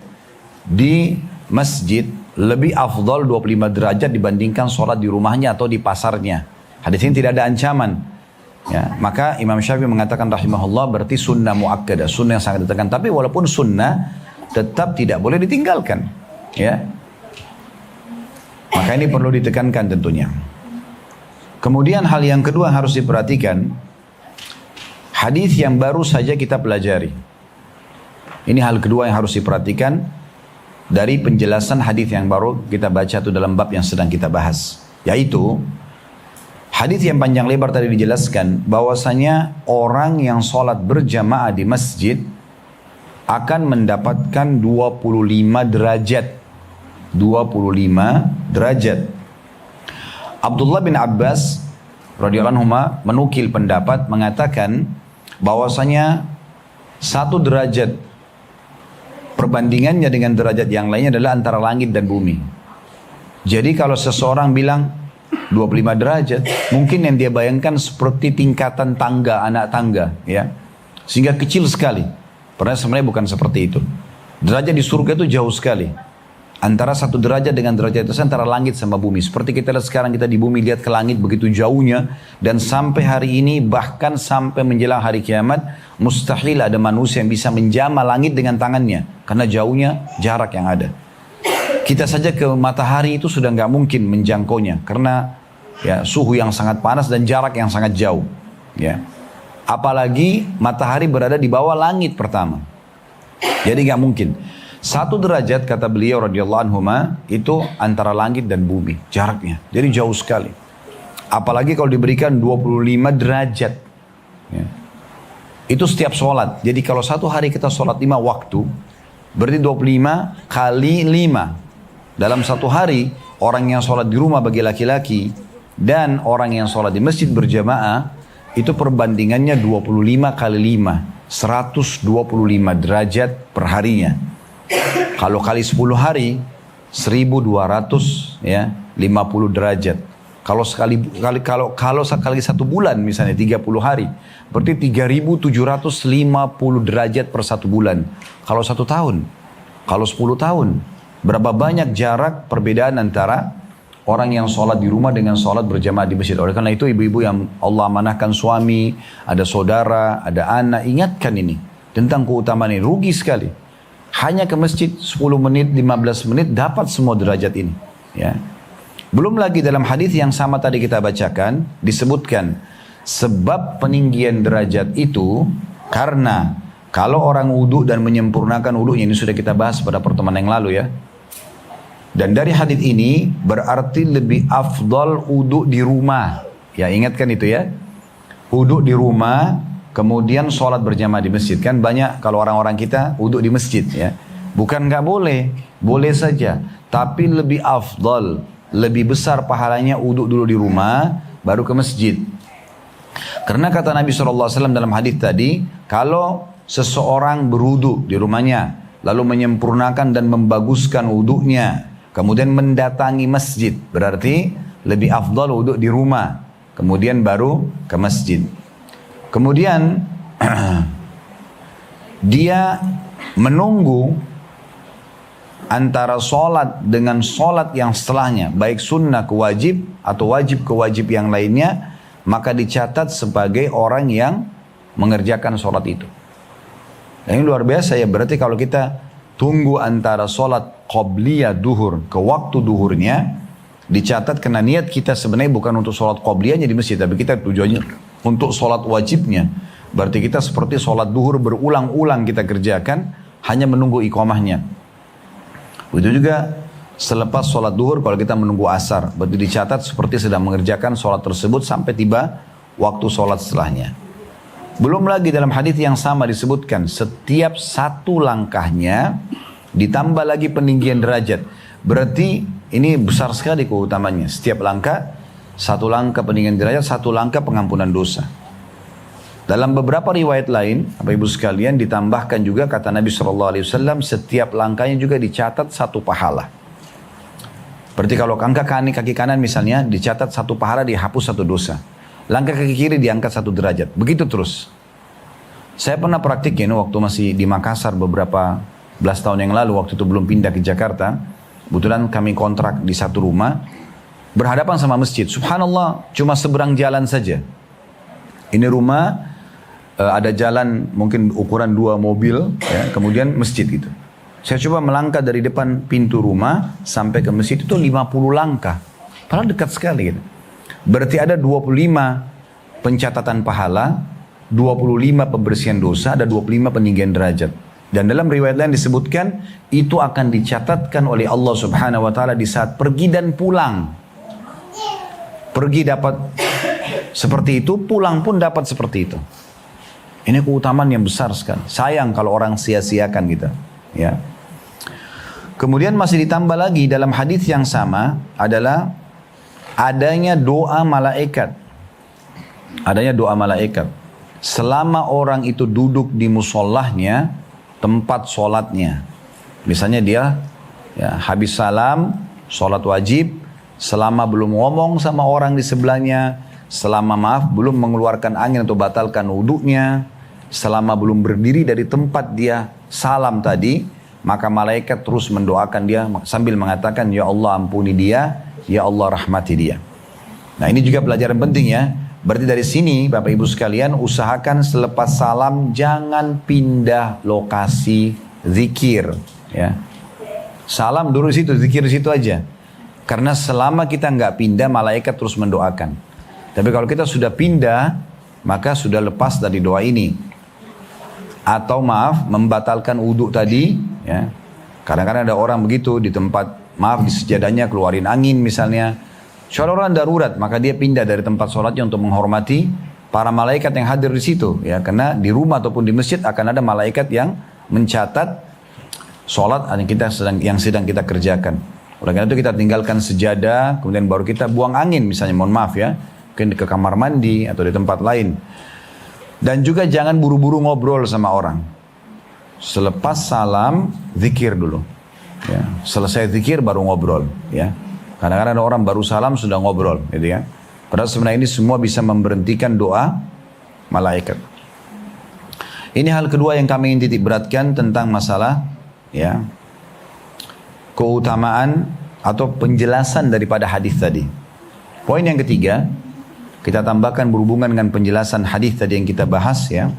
di masjid lebih afdal 25 derajat dibandingkan sholat di rumahnya atau di pasarnya. Hadis ini tidak ada ancaman. Ya, maka Imam Syafi'i mengatakan rahimahullah berarti sunnah muakkadah, sunnah yang sangat ditekankan. Tapi walaupun sunnah tetap tidak boleh ditinggalkan. Ya, maka ini perlu ditekankan tentunya. Kemudian hal yang kedua harus diperhatikan, hadis yang baru saja kita pelajari. Ini hal kedua yang harus diperhatikan dari penjelasan hadis yang baru kita baca itu dalam bab yang sedang kita bahas. Yaitu, hadis yang panjang lebar tadi dijelaskan bahwasanya orang yang sholat berjamaah di masjid akan mendapatkan 25 derajat. 25 derajat. Abdullah bin Abbas radhiyallahu anhu menukil pendapat mengatakan bahwasanya 1 derajat perbandingannya dengan derajat yang lainnya adalah antara langit dan bumi. Jadi kalau seseorang bilang 25 derajat, mungkin yang dia bayangkan seperti tingkatan tangga, anak tangga, ya, sehingga kecil sekali. Padahal sebenarnya bukan seperti itu. Derajat di surga itu jauh sekali. Antara 1 derajat dengan derajat itu antara langit sama bumi. Seperti kita lihat sekarang, kita di bumi lihat ke langit begitu jauhnya. Dan sampai hari ini, bahkan sampai menjelang hari kiamat, mustahil ada manusia yang bisa menjamah langit dengan tangannya. Karena jauhnya jarak yang ada. Kita saja ke matahari itu sudah nggak mungkin menjangkaunya. Karena ya, suhu yang sangat panas dan jarak yang sangat jauh. Ya. Apalagi matahari berada di bawah langit pertama. Jadi nggak mungkin. 1 derajat kata beliau radhiyallahu anhu itu antara langit dan bumi jaraknya. Jadi jauh sekali. Apalagi kalau diberikan 25 derajat. Ya. Itu setiap sholat. Jadi kalau 1 hari kita sholat 5 waktu, berarti 25 kali 5. Dalam 1 hari, orang yang sholat di rumah bagi laki-laki dan orang yang sholat di masjid berjamaah, itu perbandingannya 25 kali 5. 125 derajat per harinya. Kalau kali 10 hari 1200 ya 50 derajat. Kalau sekali 1 bulan misalnya 30 hari berarti 3750 derajat per 1 bulan. Kalau 1 tahun, kalau 10 tahun, berapa banyak jarak perbedaan antara orang yang sholat di rumah dengan sholat berjamaah di masjid. Oleh karena itu ibu-ibu yang Allah amanahkan suami, ada saudara, ada anak, ingatkan ini tentang keutamaan ini. Rugi sekali. Hanya ke masjid 10 menit, 15 menit dapat semua derajat ini. Ya. Belum lagi dalam hadis yang sama tadi kita bacakan, disebutkan sebab peninggian derajat itu karena kalau orang wudhu dan menyempurnakan wudhunya, ini sudah kita bahas pada pertemuan yang lalu ya. Dan dari hadis ini berarti lebih afdal wudhu di rumah. Ya, ingatkan itu ya. Wudhu di rumah, kemudian sholat berjamaah di masjid. Kan banyak kalau orang-orang kita wudhu di masjid ya. Bukan nggak boleh, boleh saja. Tapi lebih afdal, lebih besar pahalanya wudhu dulu di rumah, baru ke masjid. Karena kata Nabi SAW dalam hadis tadi, kalau seseorang berwudhu di rumahnya, lalu menyempurnakan dan membaguskan wudhunya, kemudian mendatangi masjid, berarti lebih afdal wudhu di rumah, kemudian baru ke masjid. Kemudian dia menunggu antara sholat dengan sholat yang setelahnya, baik sunnah ke wajib atau wajib ke wajib yang lainnya, maka dicatat sebagai orang yang mengerjakan sholat itu. Dan ini luar biasa ya, berarti kalau kita tunggu antara sholat qobliyah duhur ke waktu duhurnya, dicatat karena niat kita sebenarnya bukan untuk sholat qobliyahnya di masjid, tapi kita tujuannya untuk sholat wajibnya. Berarti kita seperti sholat duhur berulang-ulang kita kerjakan, hanya menunggu iqamahnya. Begitu juga selepas sholat duhur kalau kita menunggu asar, berarti dicatat seperti sedang mengerjakan sholat tersebut sampai tiba waktu sholat setelahnya. Belum lagi dalam hadis yang sama disebutkan setiap satu langkahnya ditambah lagi peninggian derajat. Berarti ini besar sekali keutamaannya. Setiap langkah, satu langkah peninggian derajat, satu langkah pengampunan dosa. Dalam beberapa riwayat lain, Bapak Ibu sekalian, ditambahkan juga kata Nabi SAW, setiap langkahnya juga dicatat satu pahala. Berarti kalau kaki kanan misalnya dicatat satu pahala, dihapus satu dosa. Langkah kaki kiri diangkat satu derajat. Begitu terus. Saya pernah praktikin waktu masih di Makassar beberapa belas tahun yang lalu. Waktu itu belum pindah ke Jakarta. Kebetulan kami kontrak di satu rumah. Berhadapan sama masjid. Subhanallah, cuma seberang jalan saja. Ini rumah, ada jalan mungkin ukuran 2 mobil. Ya, kemudian masjid gitu. Saya coba melangkah dari depan pintu rumah sampai ke masjid itu 50 langkah. Padahal dekat sekali gitu. Berarti ada 25 pencatatan pahala, 25 pembersihan dosa, ada 25 peninggian derajat. Dan dalam riwayat lain disebutkan, itu akan dicatatkan oleh Allah Subhanahu wa Ta'ala di saat pergi dan pulang. Pergi dapat seperti itu, pulang pun dapat seperti itu. Ini keutamaan yang besar sekali. Sayang kalau orang sia-siakan gitu. Ya. Kemudian masih ditambah lagi dalam hadis yang sama adalah adanya doa malaikat. Adanya doa malaikat. Selama orang itu duduk di musallahnya, tempat sholatnya. Misalnya dia ya, habis salam, sholat wajib, selama belum ngomong sama orang di sebelahnya, selama belum mengeluarkan angin atau batalkan wudunya, selama belum berdiri dari tempat dia salam tadi, maka malaikat terus mendoakan dia sambil mengatakan, ya Allah ampuni dia, ya Allah rahmati dia. Nah ini juga pelajaran penting ya. Berarti dari sini Bapak Ibu sekalian, usahakan selepas salam jangan pindah lokasi zikir. Ya. Salam dulu di situ, zikir di situ aja. Karena selama kita nggak pindah, malaikat terus mendoakan. Tapi kalau kita sudah pindah, maka sudah lepas dari doa ini. Atau membatalkan wudhu tadi. Ya. Kadang-kadang ada orang begitu di tempat, di sejadahnya keluarin angin misalnya. Kalau orang darurat, maka dia pindah dari tempat sholatnya untuk menghormati para malaikat yang hadir di situ. Ya, karena di rumah ataupun di masjid akan ada malaikat yang mencatat sholat yang sedang kita kerjakan. Oleh karena itu kita tinggalkan sejadah, kemudian baru kita buang angin misalnya, mohon maaf ya, mungkin ke kamar mandi atau di tempat lain. Dan juga jangan buru-buru ngobrol sama orang. Selepas salam, zikir dulu. Ya, selesai zikir baru ngobrol. Ya. Kadang-kadang ada orang baru salam sudah ngobrol, gitu ya. Padahal sebenarnya ini semua bisa memberhentikan doa malaikat. Ini hal kedua yang kami ingin titik beratkan tentang masalah ya keutamaan atau penjelasan daripada hadis tadi. Poin yang ketiga, kita tambahkan berhubungan dengan penjelasan hadis tadi yang kita bahas ya.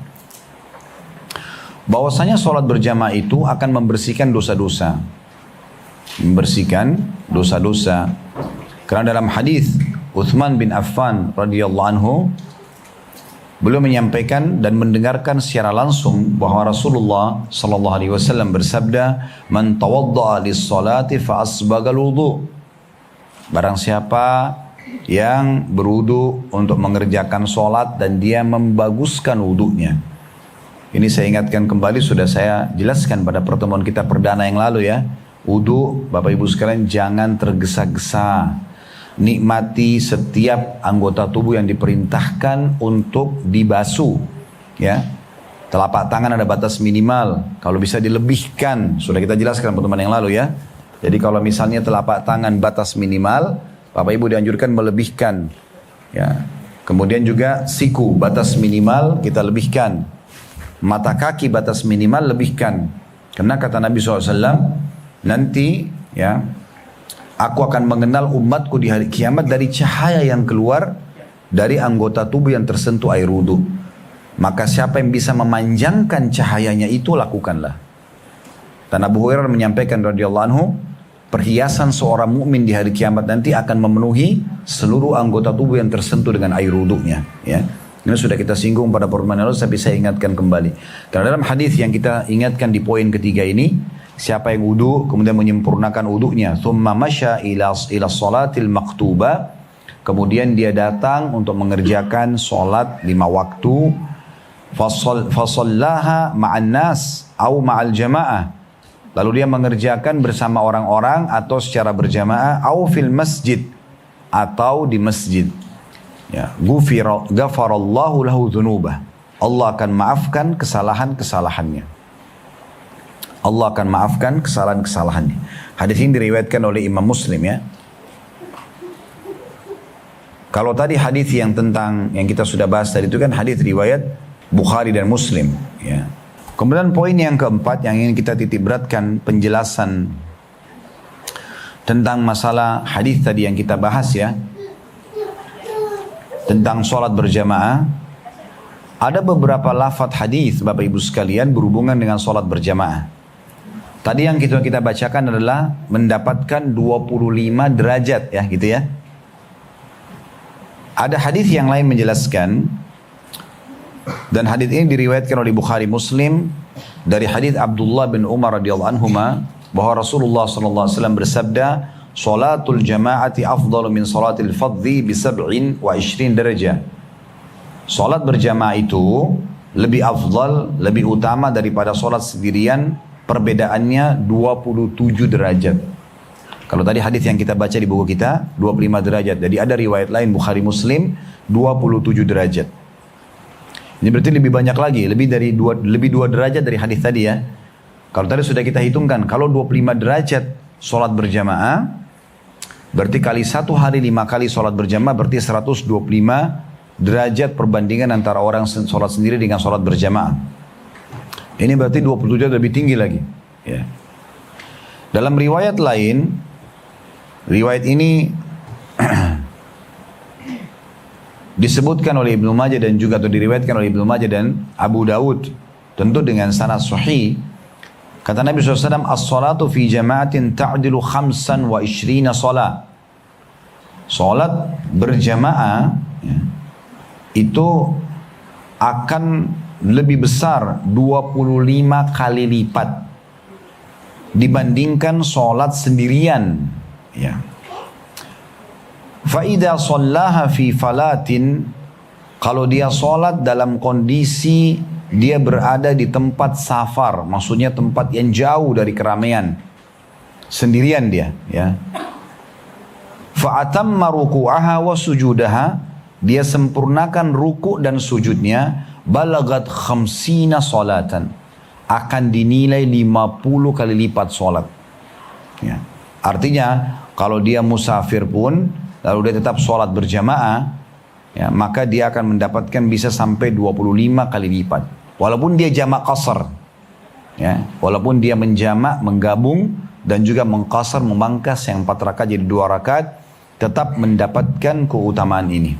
Bahwasanya sholat berjamaah itu akan membersihkan dosa-dosa. Membersihkan dosa-dosa. Karena dalam hadis Uthman bin Affan radhiyallahu anhu, beliau menyampaikan dan mendengarkan secara langsung bahwa Rasulullah sallallahu alaihi wasallam bersabda, "Man tawadda'a lis-salati fa asbagal wudu." Barang siapa yang berwudu untuk mengerjakan sholat dan dia membaguskan wudunya. Ini saya ingatkan kembali, sudah saya jelaskan pada pertemuan kita perdana yang lalu ya. Wudu, Bapak Ibu sekalian, jangan tergesa-gesa. Nikmati setiap anggota tubuh yang diperintahkan untuk dibasuh. Ya, telapak tangan ada batas minimal. Kalau bisa dilebihkan, sudah kita jelaskan pertemuan yang lalu ya. Jadi kalau misalnya telapak tangan batas minimal, Bapak Ibu dianjurkan melebihkan. Ya, kemudian juga siku batas minimal kita lebihkan. Mata kaki batas minimal lebihkan. Karena kata Nabi SAW, nanti ya, aku akan mengenal umatku di hari kiamat dari cahaya yang keluar dari anggota tubuh yang tersentuh air wudu. maka siapa yang bisa memanjangkan cahayanya itu lakukanlah. Dan Abu Hurairah menyampaikan radhiyallahu anhu, perhiasan seorang mukmin di hari kiamat nanti akan memenuhi seluruh anggota tubuh yang tersentuh dengan air wudhunya. Ya. Ini sudah kita singgung pada pertemuan lalu, tapi saya ingatkan kembali. Karena dalam hadis yang kita ingatkan di poin ketiga ini, siapa yang wudhu kemudian menyempurnakan wudhunya, thumma masya ila salatil maktubah, kemudian dia datang untuk mengerjakan sholat 5 waktu, fasallaha ma'an nas au ma'al jamaah, lalu dia mengerjakan bersama orang-orang atau secara berjamaah, au fil masjid, atau di masjid. Ya, ghafarallahu lahu dzunubah. Allah akan maafkan kesalahan-kesalahannya. Allah akan maafkan kesalahan-kesalahannya. Hadis ini diriwayatkan oleh Imam Muslim ya. Kalau tadi hadis yang kita sudah bahas tadi itu kan hadis riwayat Bukhari dan Muslim ya. Kemudian poin yang keempat yang ingin kita titik beratkan penjelasan tentang masalah hadis tadi yang kita bahas ya, tentang sholat berjamaah. Ada beberapa lafaz hadis Bapak Ibu sekalian berhubungan dengan sholat berjamaah. Tadi yang kita bacakan adalah mendapatkan 25 derajat ya gitu ya. Ada hadis yang lain menjelaskan, dan hadis ini diriwayatkan oleh Bukhari Muslim dari hadis Abdullah bin Umar radhiyallahu anhuma, bahwa Rasulullah sallallahu alaihi wasallam bersabda, "Shalatul jama'ati afdalu min salatil fadhi bi 27 derajah." Salat berjamaah itu lebih afdal, lebih utama daripada salat sendirian, perbedaannya 27 derajat. Kalau tadi hadis yang kita baca di buku kita 25 derajat. Jadi ada riwayat lain Bukhari Muslim 27 derajat. Ini berarti lebih banyak lagi, lebih 2 derajat dari hadis tadi ya. Kalau tadi sudah kita hitungkan, kalau 25 derajat sholat berjamaah, berarti kali 1 hari 5 kali sholat berjamaah, berarti 125 derajat perbandingan antara orang sholat sendiri dengan sholat berjamaah. Ini berarti 27 derajat lebih tinggi lagi. Ya. Dalam riwayat lain, riwayat ini disebutkan oleh Ibnu Majah dan juga atau diriwayatkan oleh Ibnu Majah dan Abu Daud, tentu dengan sanad sahih. Kata Nabi SAW, as-salatu fi jama'atin ta'dilu 25 salat. Salat berjamaah ya, itu akan lebih besar 25 kali lipat dibandingkan salat sendirian ya. Fa'idha sallaha fi falatin, kalau dia salat dalam kondisi dia berada di tempat safar, maksudnya tempat yang jauh dari keramaian, sendirian dia ya. Fa'atamma ruku'aha wa sujudaha, dia sempurnakan ruku' dan sujudnya, balagat 50 salatan, akan dinilai 50 kali lipat salat ya. Artinya kalau dia musafir pun lalu dia tetap sholat berjamaah ya, maka dia akan mendapatkan bisa sampai 25 kali lipat. Walaupun dia jamak qasar ya, walaupun dia menjamak, menggabung dan juga mengqasar, memangkas yang 4 rakaat jadi 2 rakaat, tetap mendapatkan keutamaan ini.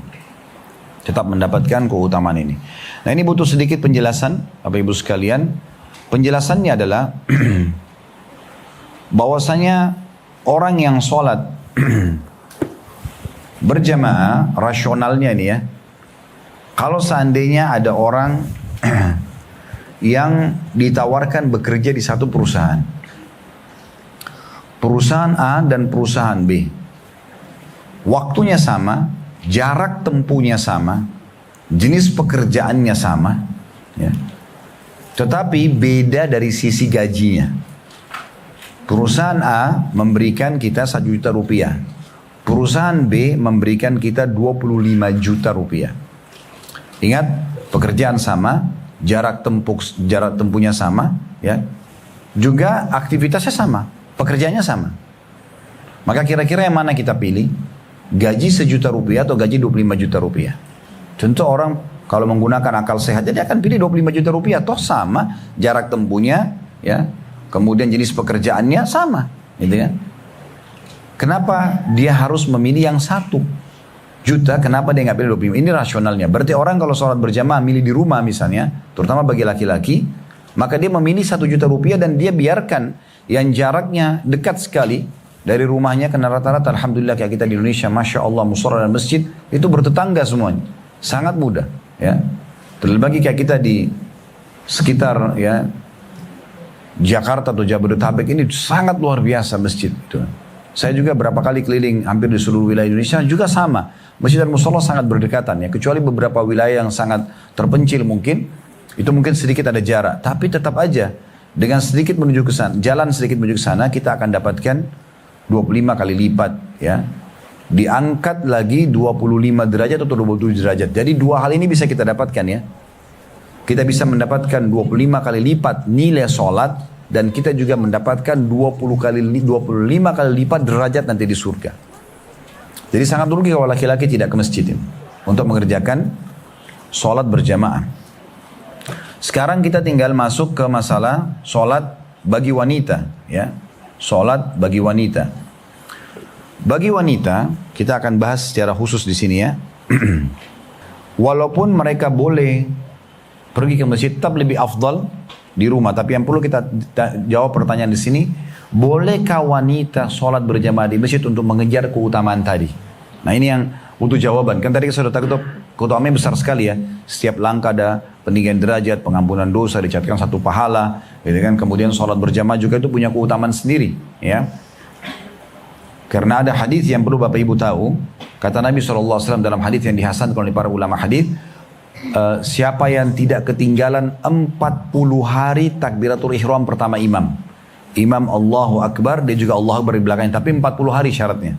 Tetap mendapatkan keutamaan ini. Nah, ini butuh sedikit penjelasan Bapak Ibu sekalian. Penjelasannya adalah bahwasanya orang yang sholat berjamaah, rasionalnya ini ya, kalau seandainya ada orang yang ditawarkan bekerja di satu perusahaan, perusahaan A dan perusahaan B, waktunya sama, jarak tempuhnya sama, jenis pekerjaannya sama ya, tetapi beda dari sisi gajinya. Perusahaan A memberikan kita 1 juta rupiah, perusahaan B memberikan kita 25 juta rupiah. Ingat, pekerjaan sama, jarak tempuhnya sama, ya. Juga aktivitasnya sama, pekerjaannya sama. Maka kira-kira yang mana kita pilih? Gaji 1 juta rupiah atau gaji 25 juta rupiah? Tentu orang kalau menggunakan akal sehat, jadi akan pilih 25 juta rupiah. Toh sama, jarak tempuhnya, ya. Kemudian jenis pekerjaannya sama, gitu kan? Kenapa dia harus memilih yang satu? juta, kenapa dia nggak pilih 25? Ini rasionalnya. Berarti orang kalau sholat berjamaah milih di rumah misalnya, terutama bagi laki-laki, maka dia memilih 1 juta rupiah dan dia biarkan yang jaraknya dekat sekali dari rumahnya, karena rata-rata alhamdulillah kayak kita di Indonesia, masya Allah, musola dan masjid itu bertetangga semuanya, sangat mudah. Ya, terlebih lagi kayak kita di sekitar ya Jakarta atau Jabodetabek ini sangat luar biasa masjid itu. Saya juga berapa kali keliling hampir di seluruh wilayah Indonesia juga sama. Masjid dan musola sangat berdekatan ya, kecuali beberapa wilayah yang sangat terpencil mungkin, itu mungkin sedikit ada jarak. Tapi tetap aja dengan sedikit menuju ke sana, jalan sedikit menuju ke sana, kita akan dapatkan 25 kali lipat ya. Diangkat lagi 25 derajat atau 27 derajat. Jadi 2 hal ini bisa kita dapatkan ya. Kita bisa mendapatkan 25 kali lipat nilai sholat, dan kita juga mendapatkan 25 kali lipat derajat nanti di surga. Jadi sangat rugi kalau laki-laki tidak ke masjid ini untuk mengerjakan sholat berjamaah. Sekarang kita tinggal masuk ke masalah sholat bagi wanita ya. Sholat bagi wanita. Bagi wanita kita akan bahas secara khusus di sini ya. Walaupun mereka boleh pergi ke masjid, tetap lebih afdal di rumah. Tapi yang perlu kita jawab pertanyaan di sini, bolehkah wanita sholat berjamaah di masjid untuk mengejar keutamaan tadi? Nah ini yang butuh jawaban. Kan tadi saya sudah tahu keutamaannya besar sekali ya. Setiap langkah ada peninggian derajat, pengampunan dosa, dicatatkan 1 pahala, gitu kan. Kemudian sholat berjamaah juga itu punya keutamaan sendiri, ya. Karena ada hadis yang perlu Bapak Ibu tahu. Kata Nabi SAW dalam hadis yang dihasankan oleh para ulama hadis, siapa yang tidak ketinggalan 40 hari takbiratul ihram pertama imam. Imam Allahu Akbar, dia juga Allahu Akbar di belakangnya, tapi 40 hari syaratnya.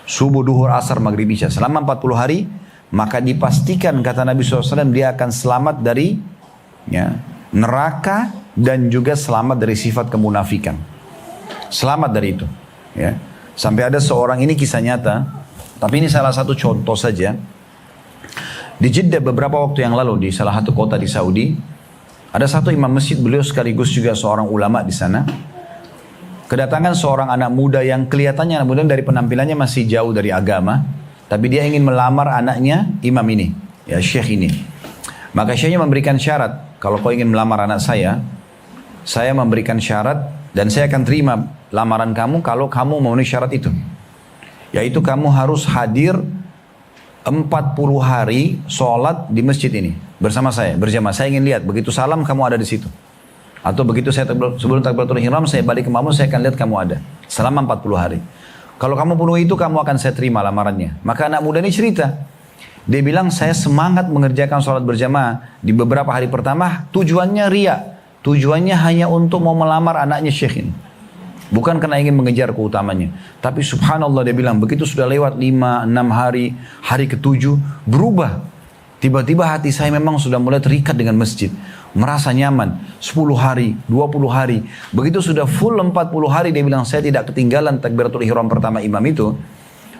Subuh, duhur, asar, maghrib, isya. Selama 40 hari, maka dipastikan kata Nabi SAW dia akan selamat dari ya, neraka dan juga selamat dari sifat kemunafikan. Selamat dari itu. Ya. Sampai ada seorang, ini kisah nyata, tapi ini salah satu contoh saja. Di Jeddah beberapa waktu yang lalu di salah satu kota di Saudi, ada satu imam masjid, beliau sekaligus juga seorang ulama di sana. Kedatangan seorang anak muda yang kelihatannya anak muda dari penampilannya masih jauh dari agama, tapi dia ingin melamar anaknya imam ini, ya syekh ini. Maka syekhnya memberikan syarat, kalau kau ingin melamar anak saya memberikan syarat dan saya akan terima lamaran kamu kalau kamu memenuhi syarat itu. Yaitu kamu harus hadir 40 hari sholat di masjid ini bersama saya, berjamaah. Saya ingin lihat, begitu salam kamu ada di situ. Atau begitu saya sebelum takbiratul ihram saya balik ke kamu, saya akan lihat kamu ada selama 40 hari. Kalau kamu penuhi itu, kamu akan saya terima lamarannya. Maka anak muda ini cerita. Dia bilang, saya semangat mengerjakan sholat berjamaah di beberapa hari pertama. Tujuannya ria. Tujuannya hanya untuk mau melamar anaknya syekh ini. Bukan karena ingin mengejar keutamanya. Tapi subhanallah dia bilang, begitu sudah lewat 5-6 hari, hari ke-7, berubah. Tiba-tiba hati saya memang sudah mulai terikat dengan masjid. Merasa nyaman. 10 hari, 20 hari. Begitu sudah full 40 hari, dia bilang, saya tidak ketinggalan takbiratul ihram pertama imam itu.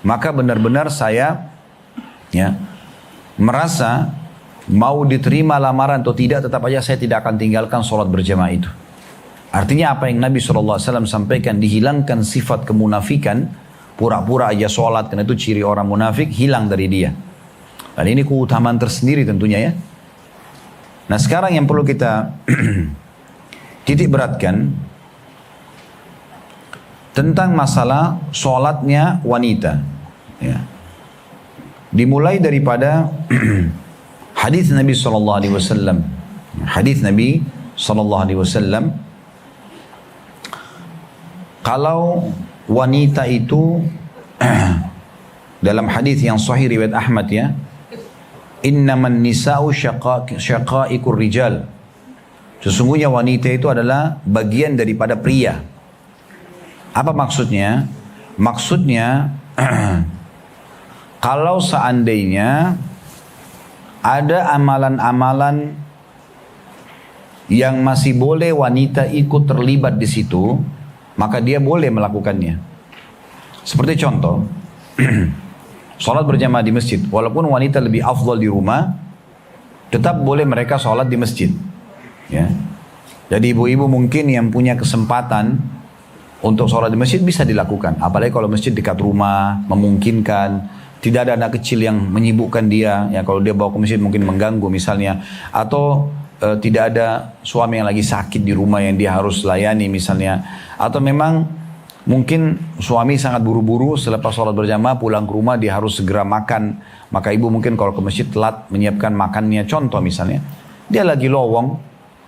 Maka benar-benar saya ya merasa mau diterima lamaran atau tidak, tetap aja saya tidak akan tinggalkan sholat berjamaah itu. Artinya apa yang Nabi SAW sampaikan, dihilangkan sifat kemunafikan, pura-pura aja sholat, karena itu ciri orang munafik, hilang dari dia. Dan ini keutamaan tersendiri tentunya ya. Nah sekarang yang perlu kita titik beratkan tentang masalah sholatnya wanita. Ya. Dimulai daripada hadis Nabi SAW. Hadis Nabi SAW. Kalau wanita itu dalam hadis yang sahih riwayat Ahmad ya, innaman nisa'u syaqa'ikur rijal. Sesungguhnya wanita itu adalah bagian daripada pria. Apa maksudnya? Maksudnya kalau seandainya ada amalan-amalan yang masih boleh wanita ikut terlibat di situ, maka dia boleh melakukannya. Seperti contoh, sholat berjamaah di masjid. Walaupun wanita lebih afdal di rumah, tetap boleh mereka sholat di masjid. Ya. Jadi ibu-ibu mungkin yang punya kesempatan untuk sholat di masjid bisa dilakukan. Apalagi kalau masjid dekat rumah, memungkinkan. tidak ada anak kecil yang menyibukkan dia, ya kalau dia bawa ke masjid mungkin mengganggu misalnya, atau tidak ada suami yang lagi sakit di rumah yang dia harus layani misalnya, atau memang mungkin suami sangat buru-buru selepas sholat berjamaah pulang ke rumah dia harus segera makan, maka ibu mungkin kalau ke masjid telat menyiapkan makannya, contoh misalnya, dia lagi lowong,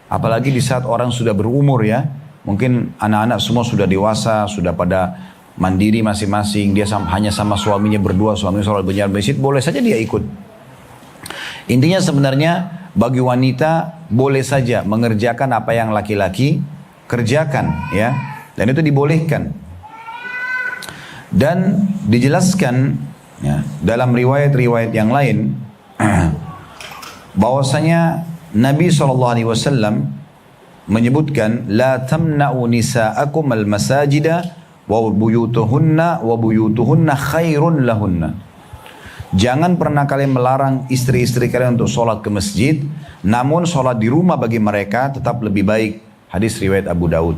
apalagi di saat orang sudah berumur ya, mungkin anak-anak semua sudah dewasa, sudah pada mandiri masing-masing, dia hanya sama suaminya berdua, suaminya sholat berjamaah di masjid, boleh saja dia ikut. Intinya sebenarnya bagi wanita boleh saja mengerjakan apa yang laki-laki kerjakan, ya, dan itu dibolehkan. Dan dijelaskan ya, dalam riwayat-riwayat yang lain bahwasanya Nabi SAW menyebutkan la tamna'u nisa'akum al-masajida wa buyutuhunna khairun lahunna. Jangan pernah kalian melarang istri-istri kalian untuk sholat ke masjid, namun sholat di rumah bagi mereka tetap lebih baik. Hadis riwayat Abu Daud.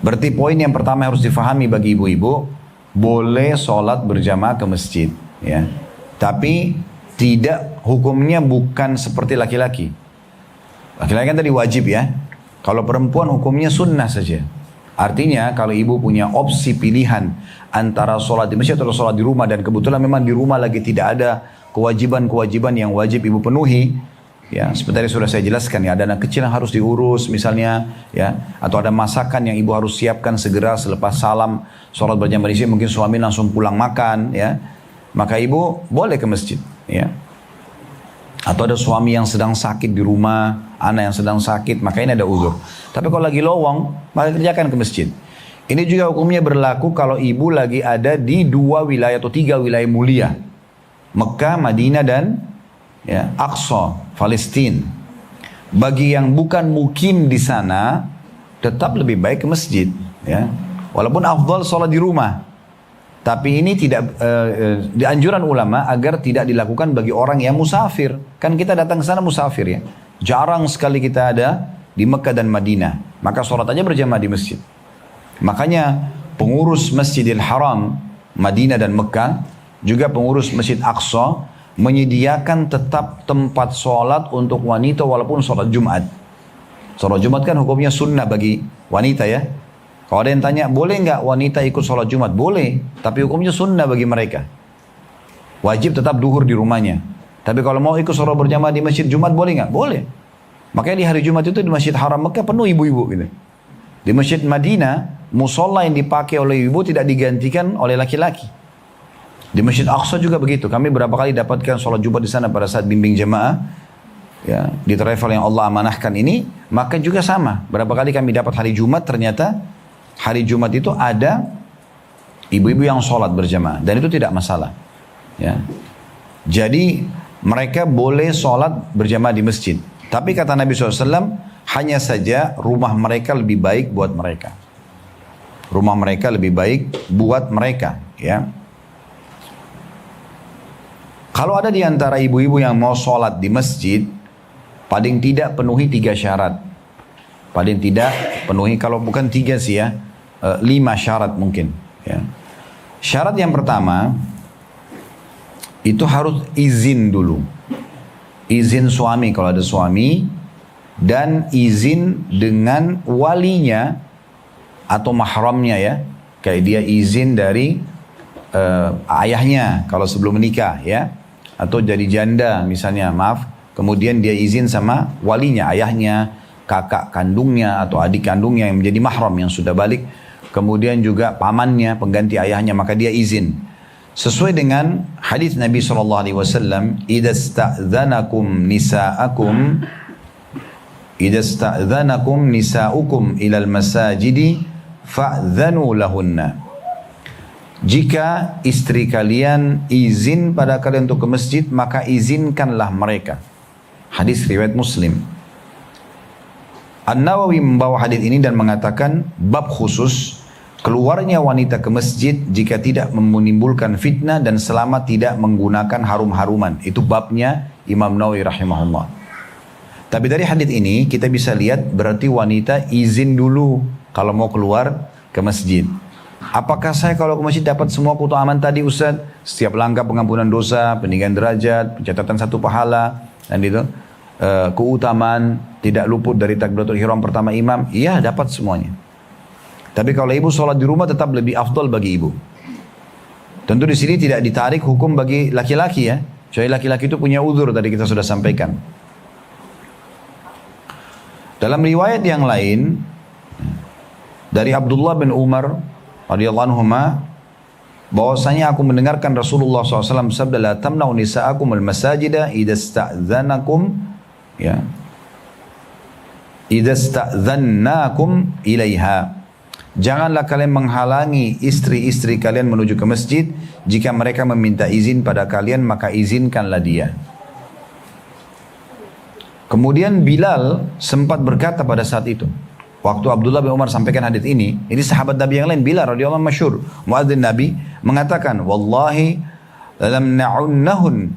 Berarti poin yang pertama harus difahami bagi ibu-ibu, boleh sholat berjamaah ke masjid, ya. Tapi tidak, hukumnya bukan seperti laki-laki. Laki-laki kan tadi wajib ya. Kalau perempuan hukumnya sunnah saja. Artinya kalau ibu punya opsi pilihan antara sholat di masjid atau sholat di rumah, dan kebetulan memang di rumah lagi tidak ada kewajiban-kewajiban yang wajib ibu penuhi, ya seperti sudah saya jelaskan ya, ada anak kecil yang harus diurus misalnya, ya, atau ada masakan yang ibu harus siapkan segera selepas salam sholat berjamaah di sini, mungkin suami langsung pulang makan, ya, maka ibu boleh ke masjid, ya. Atau ada suami yang sedang sakit di rumah, anak yang sedang sakit, maka ini ada uzur. Tapi kalau lagi lowong, maka kerjakan ke masjid. Ini juga hukumnya berlaku kalau ibu lagi ada di 2 wilayah atau 3 wilayah mulia. Mekah, Madinah, dan ya, Aqsa, Palestina. Bagi yang bukan mukim di sana, tetap lebih baik ke masjid. Ya. Walaupun afdal sholat di rumah. Tapi ini tidak dianjuran ulama agar tidak dilakukan bagi orang yang musafir. Kan kita datang ke sana musafir ya. Jarang sekali kita ada di Mekah dan Madinah. Maka sholat aja berjamaah di masjid. Makanya pengurus Masjidil Haram, Madinah dan Mekah, juga pengurus Masjid Aqsa, menyediakan tetap tempat sholat untuk wanita walaupun sholat Jumat. Sholat Jumat kan hukumnya sunnah bagi wanita ya. Kalau ada yang tanya, boleh nggak wanita ikut sholat Jumat? Boleh, tapi hukumnya sunnah bagi mereka. Wajib tetap duhur di rumahnya. Tapi kalau mau ikut sholat berjamaah di masjid Jumat, boleh nggak? Boleh. Makanya di hari Jumat itu di Masjid Haram Mekah penuh ibu-ibu gitu. Di Masjid Madinah, musola yang dipakai oleh ibu tidak digantikan oleh laki-laki. Di Masjid Aqsa juga begitu. Kami berapa kali dapatkan sholat Jumat di sana pada saat bimbing jemaah, ya, di travel yang Allah amanahkan ini, maka juga sama. Berapa kali kami dapat hari Jumat, ternyata hari Jumat itu ada ibu-ibu yang sholat berjamaah, dan itu tidak masalah. Ya. Jadi mereka boleh sholat berjamaah di masjid. Tapi kata Nabi SAW, hanya saja rumah mereka lebih baik buat mereka. Rumah mereka lebih baik buat mereka. Ya. Kalau ada di antara ibu-ibu yang mau sholat di masjid, paling tidak penuhi 3 syarat. Paling tidak penuhi, kalau bukan 3 sih ya, 5 syarat mungkin. Ya. Syarat yang pertama, itu harus izin dulu. Izin suami kalau ada suami, dan izin dengan walinya atau mahramnya ya. Kayak dia izin dari ayahnya kalau sebelum menikah ya. Atau jadi janda misalnya, maaf. Kemudian dia izin sama walinya, ayahnya, kakak kandungnya atau adik kandungnya yang menjadi mahram yang sudah balik. Kemudian juga pamannya, pengganti ayahnya, maka dia izin. Sesuai dengan hadis Nabi SAW, idza sta'dzanakum nisa'ukum ilal masajidi fa'dzanu lahunna. Jika istri kalian izin pada kalian untuk ke masjid, maka izinkanlah mereka. Hadis riwayat Muslim. An-Nawawi membawa hadis ini dan mengatakan bab khusus keluarnya wanita ke masjid jika tidak menimbulkan fitnah dan selama tidak menggunakan harum-haruman. Itu babnya Imam Nawawi rahimahullah. Tapi dari hadis ini kita bisa lihat berarti wanita izin dulu kalau mau keluar ke masjid. Apakah saya kalau ke masjid dapat semua keutamaan tadi Ustaz? Setiap langkah pengampunan dosa, peninggian derajat, pencatatan satu pahala, dan itu keutamaan tidak luput dari takbiratul ihram pertama imam? Iya, dapat semuanya. Tapi kalau ibu sholat di rumah tetap lebih afdal bagi ibu. Tentu di sini tidak ditarik hukum bagi laki-laki ya. Jadi laki-laki itu punya uzur tadi kita sudah sampaikan. Dalam riwayat yang lain dari Abdullah bin Umar radhiyallahu anhuma bahwasanya aku mendengarkan Rasulullah SAW bersabda, la tamna'u nisa'akum al-masajida idza sta'dzanakum ya idza sta'dzannakum ilaiha. Janganlah kalian menghalangi istri-istri kalian menuju ke masjid. Jika mereka meminta izin pada kalian, maka izinkanlah dia. Kemudian Bilal sempat berkata pada saat itu, waktu Abdullah bin Umar sampaikan hadits ini sahabat Nabi yang lain, Bilal radhiyallahu anhu masyhur, muadzin Nabi, mengatakan, wallahi lam na'unnahun,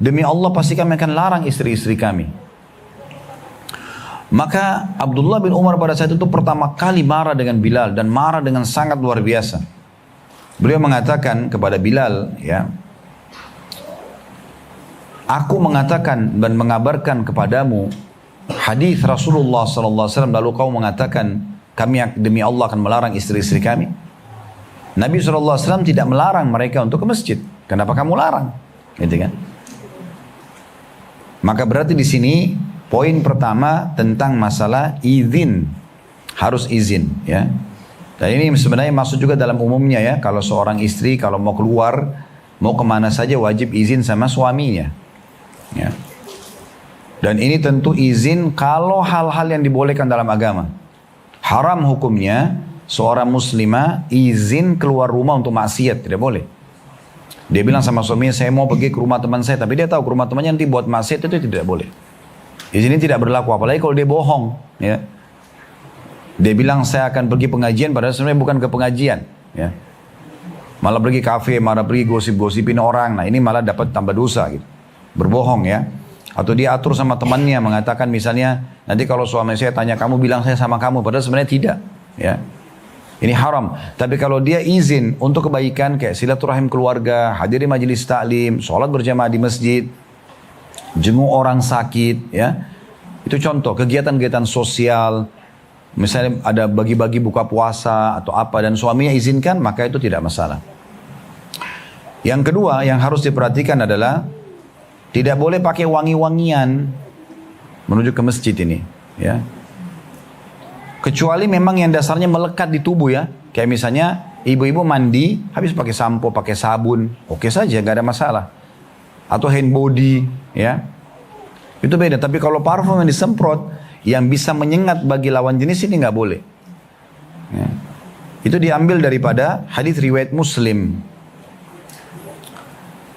demi Allah pasti kami akan larang istri-istri kami. Maka Abdullah bin Umar pada saat itu pertama kali marah dengan Bilal, dan marah dengan sangat luar biasa. Beliau mengatakan kepada Bilal, ya, aku mengatakan dan mengabarkan kepadamu hadis Rasulullah SAW, lalu kau mengatakan kami demi Allah akan melarang istri-istri kami. Nabi SAW tidak melarang mereka untuk ke masjid. Kenapa kamu larang? Gitu kan? Maka berarti di sini poin pertama tentang masalah izin, harus izin, ya. Dan ini sebenarnya masuk juga dalam umumnya ya. Kalau seorang istri kalau mau keluar, mau kemana saja wajib izin sama suaminya, ya. Dan ini tentu izin kalau hal-hal yang dibolehkan dalam agama. Haram hukumnya seorang muslimah izin keluar rumah untuk maksiat, tidak boleh. Dia bilang sama suaminya, saya mau pergi ke rumah teman saya, tapi dia tahu ke rumah temannya nanti buat maksiat, itu tidak boleh. Izin ini tidak berlaku, apalagi kalau dia bohong, ya. Dia bilang saya akan pergi pengajian, padahal sebenarnya bukan ke pengajian, ya. Malah pergi kafe, malah pergi gosip-gosipin orang. Nah ini malah dapat tambah dosa gitu. Berbohong ya. Atau dia atur sama temannya mengatakan misalnya, nanti kalau suami saya tanya kamu bilang saya sama kamu, padahal sebenarnya tidak, ya. Ini haram. Tapi kalau dia izin untuk kebaikan kayak silaturahim keluarga, hadiri majelis taklim, sholat berjamaah di masjid, jenguk orang sakit, ya. Itu contoh kegiatan-kegiatan sosial. Misalnya ada bagi-bagi buka puasa atau apa dan suaminya izinkan, maka itu tidak masalah. Yang kedua yang harus diperhatikan adalah tidak boleh pakai wangi-wangian menuju ke masjid ini, ya. Kecuali memang yang dasarnya melekat di tubuh ya. Kayak misalnya ibu-ibu mandi habis pakai sampo, pakai sabun, oke saja, gak ada masalah. Atau hand body, ya. Itu beda. Tapi kalau parfum yang disemprot yang bisa menyengat bagi lawan jenis ini nggak boleh. Ya. Itu diambil daripada hadis riwayat Muslim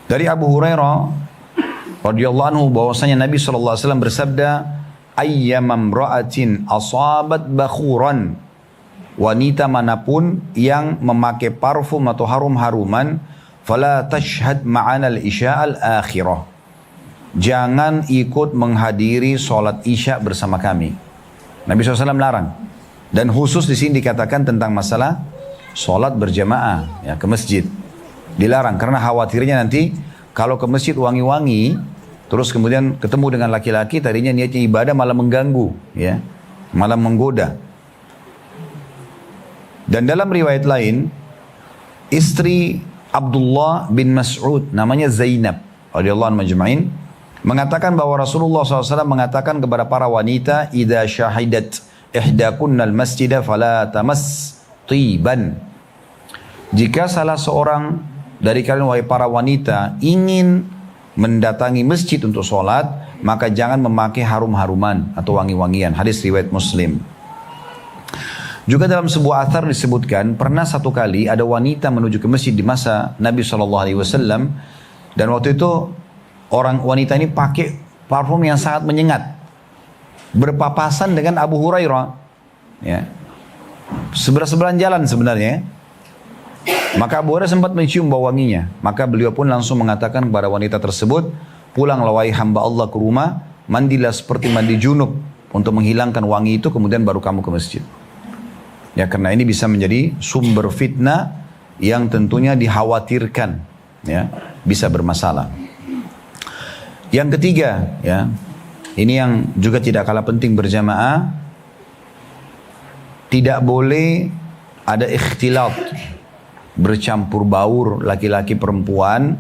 dari Abu Hurairah radhiyallahu anhu bahwasanya Nabi SAW bersabda, ayyamam ra'atin asabat bakhuran, wanita manapun yang memakai parfum atau harum-haruman, fala tashhad ma'ana al-isya al-akhirah, jangan ikut menghadiri sholat isya bersama kami. Nabi SAW larang. Dan khusus di sini dikatakan tentang masalah sholat berjamaah ya, ke masjid. Dilarang karena khawatirnya nanti kalau ke masjid wangi-wangi, terus kemudian ketemu dengan laki-laki, tadinya niatnya ibadah malah mengganggu, ya, malah menggoda. Dan dalam riwayat lain, istri Abdullah bin Mas'ud namanya Zainab radhiyallahu anhu majma'in mengatakan bahwa Rasulullah SAW mengatakan kepada para wanita, idza syahidat ihdakunnal masjidah fala tamas tiban. Jika salah seorang dari kalian wahai para wanita ingin mendatangi masjid untuk sholat, maka jangan memakai harum-haruman atau wangi-wangian. Hadis riwayat Muslim. Juga dalam sebuah athar disebutkan pernah satu kali ada wanita menuju ke masjid di masa Nabi SAW, dan waktu itu orang wanita ini pakai parfum yang sangat menyengat, berpapasan dengan Abu Hurairah, ya, sebelah-sebelahan jalan sebenarnya. Maka Abu Hurairah sempat mencium bau wanginya, maka beliau pun langsung mengatakan kepada wanita tersebut, pulanglah wahai hamba Allah ke rumah, mandilah seperti mandi junub untuk menghilangkan wangi itu, kemudian baru kamu ke masjid. Ya, karena ini bisa menjadi sumber fitnah yang tentunya dikhawatirkan, ya, bisa bermasalah. Yang ketiga, ya, ini yang juga tidak kalah penting berjamaah, tidak boleh ada ikhtilat, bercampur baur laki-laki perempuan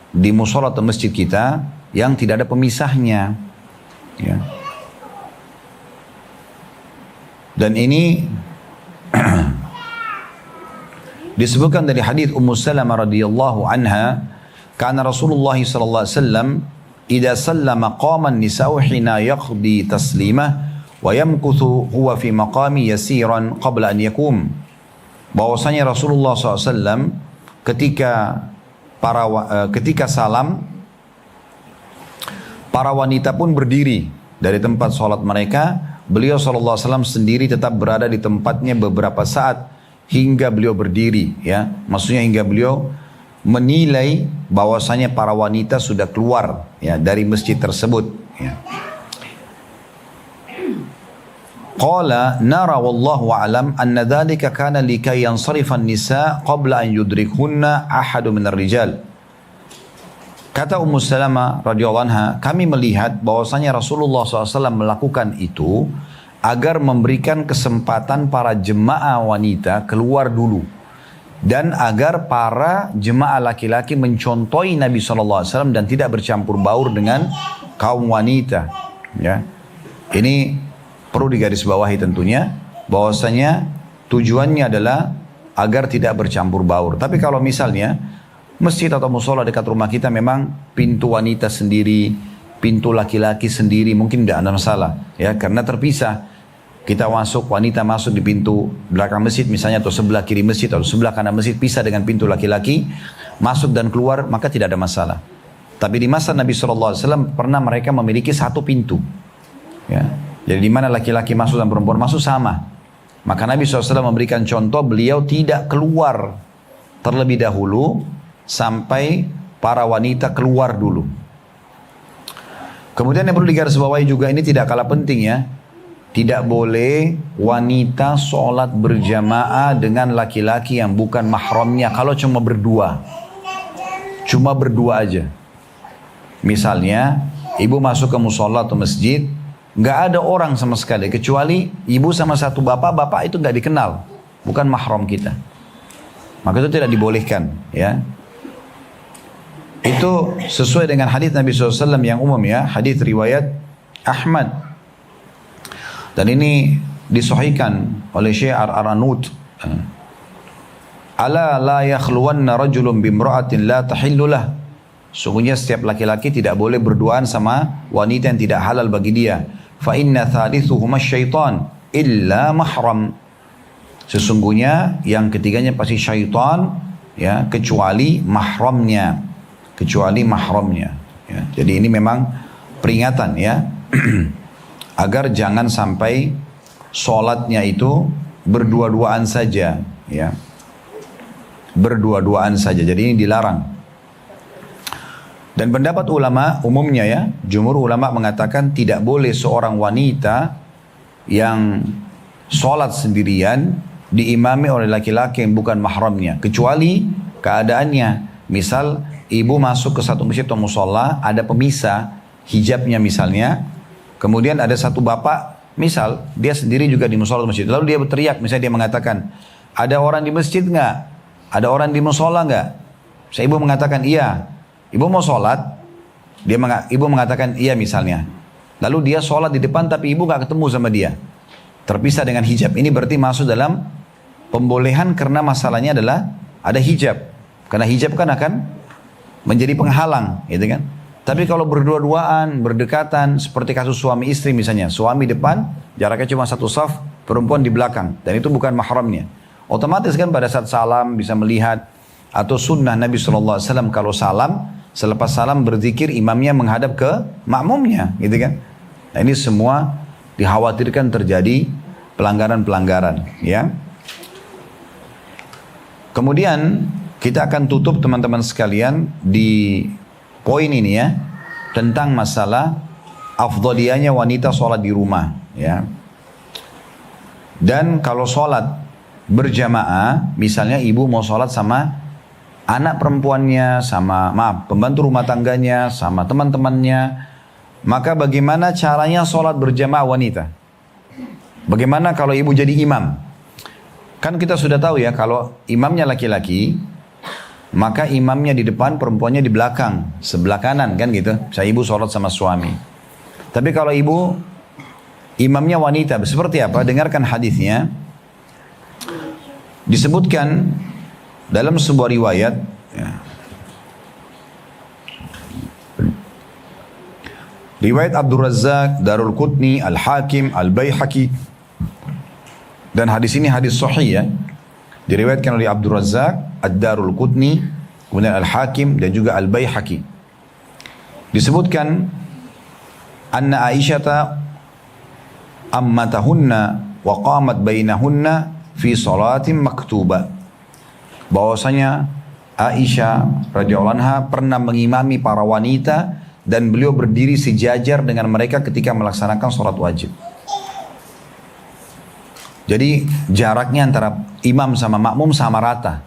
di musola atau masjid kita yang tidak ada pemisahnya, ya. Dan ini disebutkan dari hadis Ummu Salamah radhiyallahu anha, kana Rasulullah sallallahu alaihi wasallam idza sallama qama an-nisa'u hina yaqdi taslimah wa yamkuthu huwa fi maqami yasiran qabla an yakum. Bahwasanya Rasulullah SAW ketika salam, para wanita pun berdiri dari tempat sholat mereka. Beliau SAW sendiri tetap berada di tempatnya beberapa saat hingga beliau berdiri, ya, maksudnya hingga beliau menilai bahwasanya para wanita sudah keluar, ya, dari masjid tersebut, ya. Qala nara wallahu a'lam anna dhalika kana likay yansarifa an-nisa qabla an yudrikhunna ahadu minar rijal. Kata Ummu Salamah radhiyallahu anha, kami melihat bahwasanya Rasulullah SAW melakukan itu agar memberikan kesempatan para jemaah wanita keluar dulu, dan agar para jemaah laki-laki mencontohi Nabi SAW dan tidak bercampur baur dengan kaum wanita, ya. Ini perlu digarisbawahi tentunya, bahwasanya tujuannya adalah agar tidak bercampur baur. Tapi kalau misalnya masjid atau musola dekat rumah kita memang pintu wanita sendiri, pintu laki-laki sendiri, mungkin tidak ada masalah, ya, karena terpisah. Kita masuk, wanita masuk di pintu belakang masjid misalnya, atau sebelah kiri masjid atau sebelah kanan masjid, pisah dengan pintu laki-laki, masuk dan keluar, maka tidak ada masalah. Tapi di masa Nabi SAW pernah mereka memiliki satu pintu, ya. Jadi di mana laki-laki masuk dan perempuan masuk sama. Maka Nabi SAW memberikan contoh, beliau tidak keluar terlebih dahulu sampai para wanita keluar dulu. Kemudian yang perlu digarisbawahi juga, ini tidak kalah penting, ya. Tidak boleh wanita sholat berjamaah dengan laki-laki yang bukan mahramnya kalau cuma berdua. Cuma berdua aja. Misalnya, ibu masuk ke musola atau masjid, nggak ada orang sama sekali, kecuali ibu sama satu bapak, bapak itu nggak dikenal, bukan mahram kita. Maka itu tidak dibolehkan, ya. Itu sesuai dengan hadis Nabi SAW yang umum, ya, hadis riwayat Ahmad. Dan ini disahihkan oleh Syekh Ar-Aranud. Ala la yakhluwanna rajulun bimra'atin la tahillulah. Sungguhnya setiap laki-laki tidak boleh berduaan sama wanita yang tidak halal bagi dia. Fa inna thalithuhuma syaitan illa mahram. Sesungguhnya yang ketiganya pasti syaitan, ya, kecuali mahramnya. Kecuali mahramnya, ya. Jadi ini memang peringatan, ya. Agar jangan sampai sholatnya itu berdua-duaan saja, ya. Berdua-duaan saja. Jadi ini dilarang. Dan pendapat ulama umumnya, ya, jumhur ulama mengatakan tidak boleh seorang wanita yang sholat sendirian diimami oleh laki-laki yang bukan mahramnya, kecuali keadaannya. Misal ibu masuk ke satu masjid atau musola, ada pemisah hijabnya misalnya. Kemudian ada satu bapak, misal dia sendiri juga di musola masjid, lalu dia berteriak, misalnya dia mengatakan, ada orang di masjid nggak? Ada orang di musola nggak? Saya ibu mengatakan iya. Ibu mau sholat, ibu mengatakan iya misalnya. Lalu dia sholat di depan, tapi ibu nggak ketemu sama dia, terpisah dengan hijab. Ini berarti masuk dalam pembolehan karena masalahnya adalah ada hijab. Karena hijab kan akan menjadi penghalang, gitu kan? Tapi kalau berdua-duaan, berdekatan, seperti kasus suami istri misalnya, suami depan, jaraknya cuma satu saf, perempuan di belakang, dan itu bukan mahramnya. Otomatis kan pada saat salam bisa melihat, atau sunnah Nabi SAW kalau salam, selepas salam berzikir, imamnya menghadap ke makmumnya, gitu kan? Nah ini semua dikhawatirkan terjadi pelanggaran-pelanggaran, ya. Kemudian kita akan tutup teman-teman sekalian di poin ini, ya, tentang masalah afdhaliyahnya wanita sholat di rumah, ya. Dan kalau sholat berjamaah, misalnya ibu mau sholat sama anak perempuannya, sama pembantu rumah tangganya, sama teman-temannya, maka bagaimana caranya sholat berjamaah wanita? Bagaimana kalau ibu jadi imam? Kan kita sudah tahu ya, kalau imamnya laki-laki, maka imamnya di depan, perempuannya di belakang, sebelah kanan kan gitu. Saya ibu sholat sama suami. Tapi kalau ibu imamnya wanita, seperti apa? Dengarkan hadisnya. Disebutkan dalam sebuah riwayat, ya, riwayat Abdul Razzaq, Darul Qutni, Al-Hakim, Al-Baihaqi, dan hadis ini hadis sahih ya, diriwayatkan oleh Abdul Razzaq, Ad-Darul Qutni, kemudian Al-Hakim dan juga Al-Baihaqi. Disebutkan anna Aisyata ammatahunna wa qamat bainahunna fi salatin maktuba, bahwasanya Aisyah radhiyallahu anha pernah mengimami para wanita dan beliau berdiri sejajar dengan mereka ketika melaksanakan sholat wajib. Jadi jaraknya antara imam sama makmum sama rata.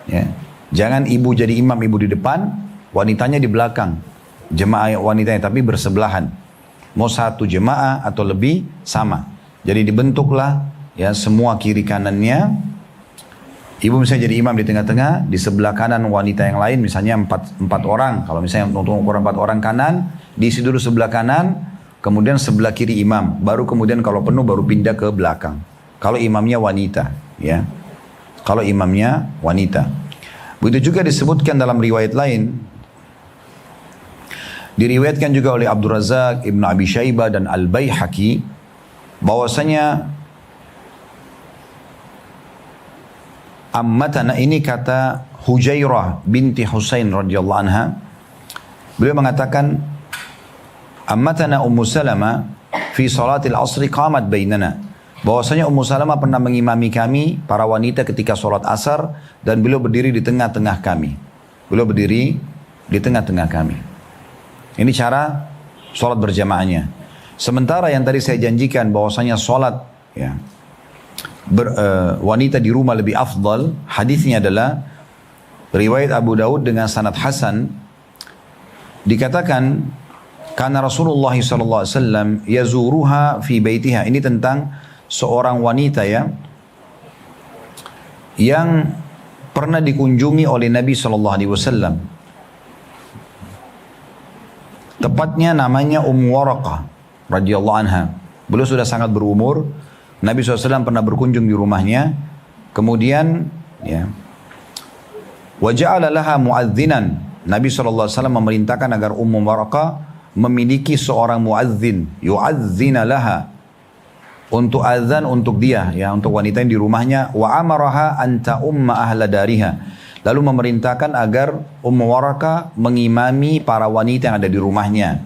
Ya. Jangan ibu jadi imam, ibu di depan, wanitanya di belakang. Jemaah wanitanya tapi bersebelahan. Mau satu jemaah atau lebih sama. Jadi dibentuklah ya semua kiri kanannya. Ibu misalnya jadi imam di tengah-tengah, di sebelah kanan wanita yang lain misalnya empat orang. Kalau misalnya untuk ukuran 4 orang kanan, diisi dulu sebelah kanan, kemudian sebelah kiri imam. Baru kemudian kalau penuh baru pindah ke belakang. Kalau imamnya wanita, ya. Kalau imamnya wanita. Begitu juga disebutkan dalam riwayat lain. Diriwayatkan juga oleh Abdul Razzaq, Ibnu Abi Syaibah dan Al-Baihaqi bahwasanya ammatana, ini kata Hujairah binti Husain radhiyallahu anha. Beliau mengatakan ammatana Ummu Salamah fi salatil asri qamat bainana, bahwasanya Ummu Salamah pernah mengimami kami para wanita ketika salat asar dan beliau berdiri di tengah-tengah kami. Beliau berdiri di tengah-tengah kami. Ini cara salat berjamaahnya. Sementara yang tadi saya janjikan bahwasanya salat ya wanita di rumah lebih afdal, hadisnya adalah riwayat Abu Daud dengan sanad hasan. Dikatakan karena Rasulullah SAW yazuruha fi baitiha, ini tentang seorang wanita ya yang pernah dikunjungi oleh Nabi SAW. Tepatnya namanya Waraqah radhiyallahu anha. Beliau sudah sangat berumur. Nabi SAW pernah berkunjung di rumahnya. Kemudian ya, wa ja'ala laha mu'adzinan. Nabi SAW memerintahkan agar Waraqah memiliki seorang muadzin, yu'adzina laha, untuk azan untuk dia, ya, untuk wanita yang di rumahnya. Wa amaraha anta umma ahla dariha, lalu memerintahkan agar Waraqah mengimami para wanita yang ada di rumahnya.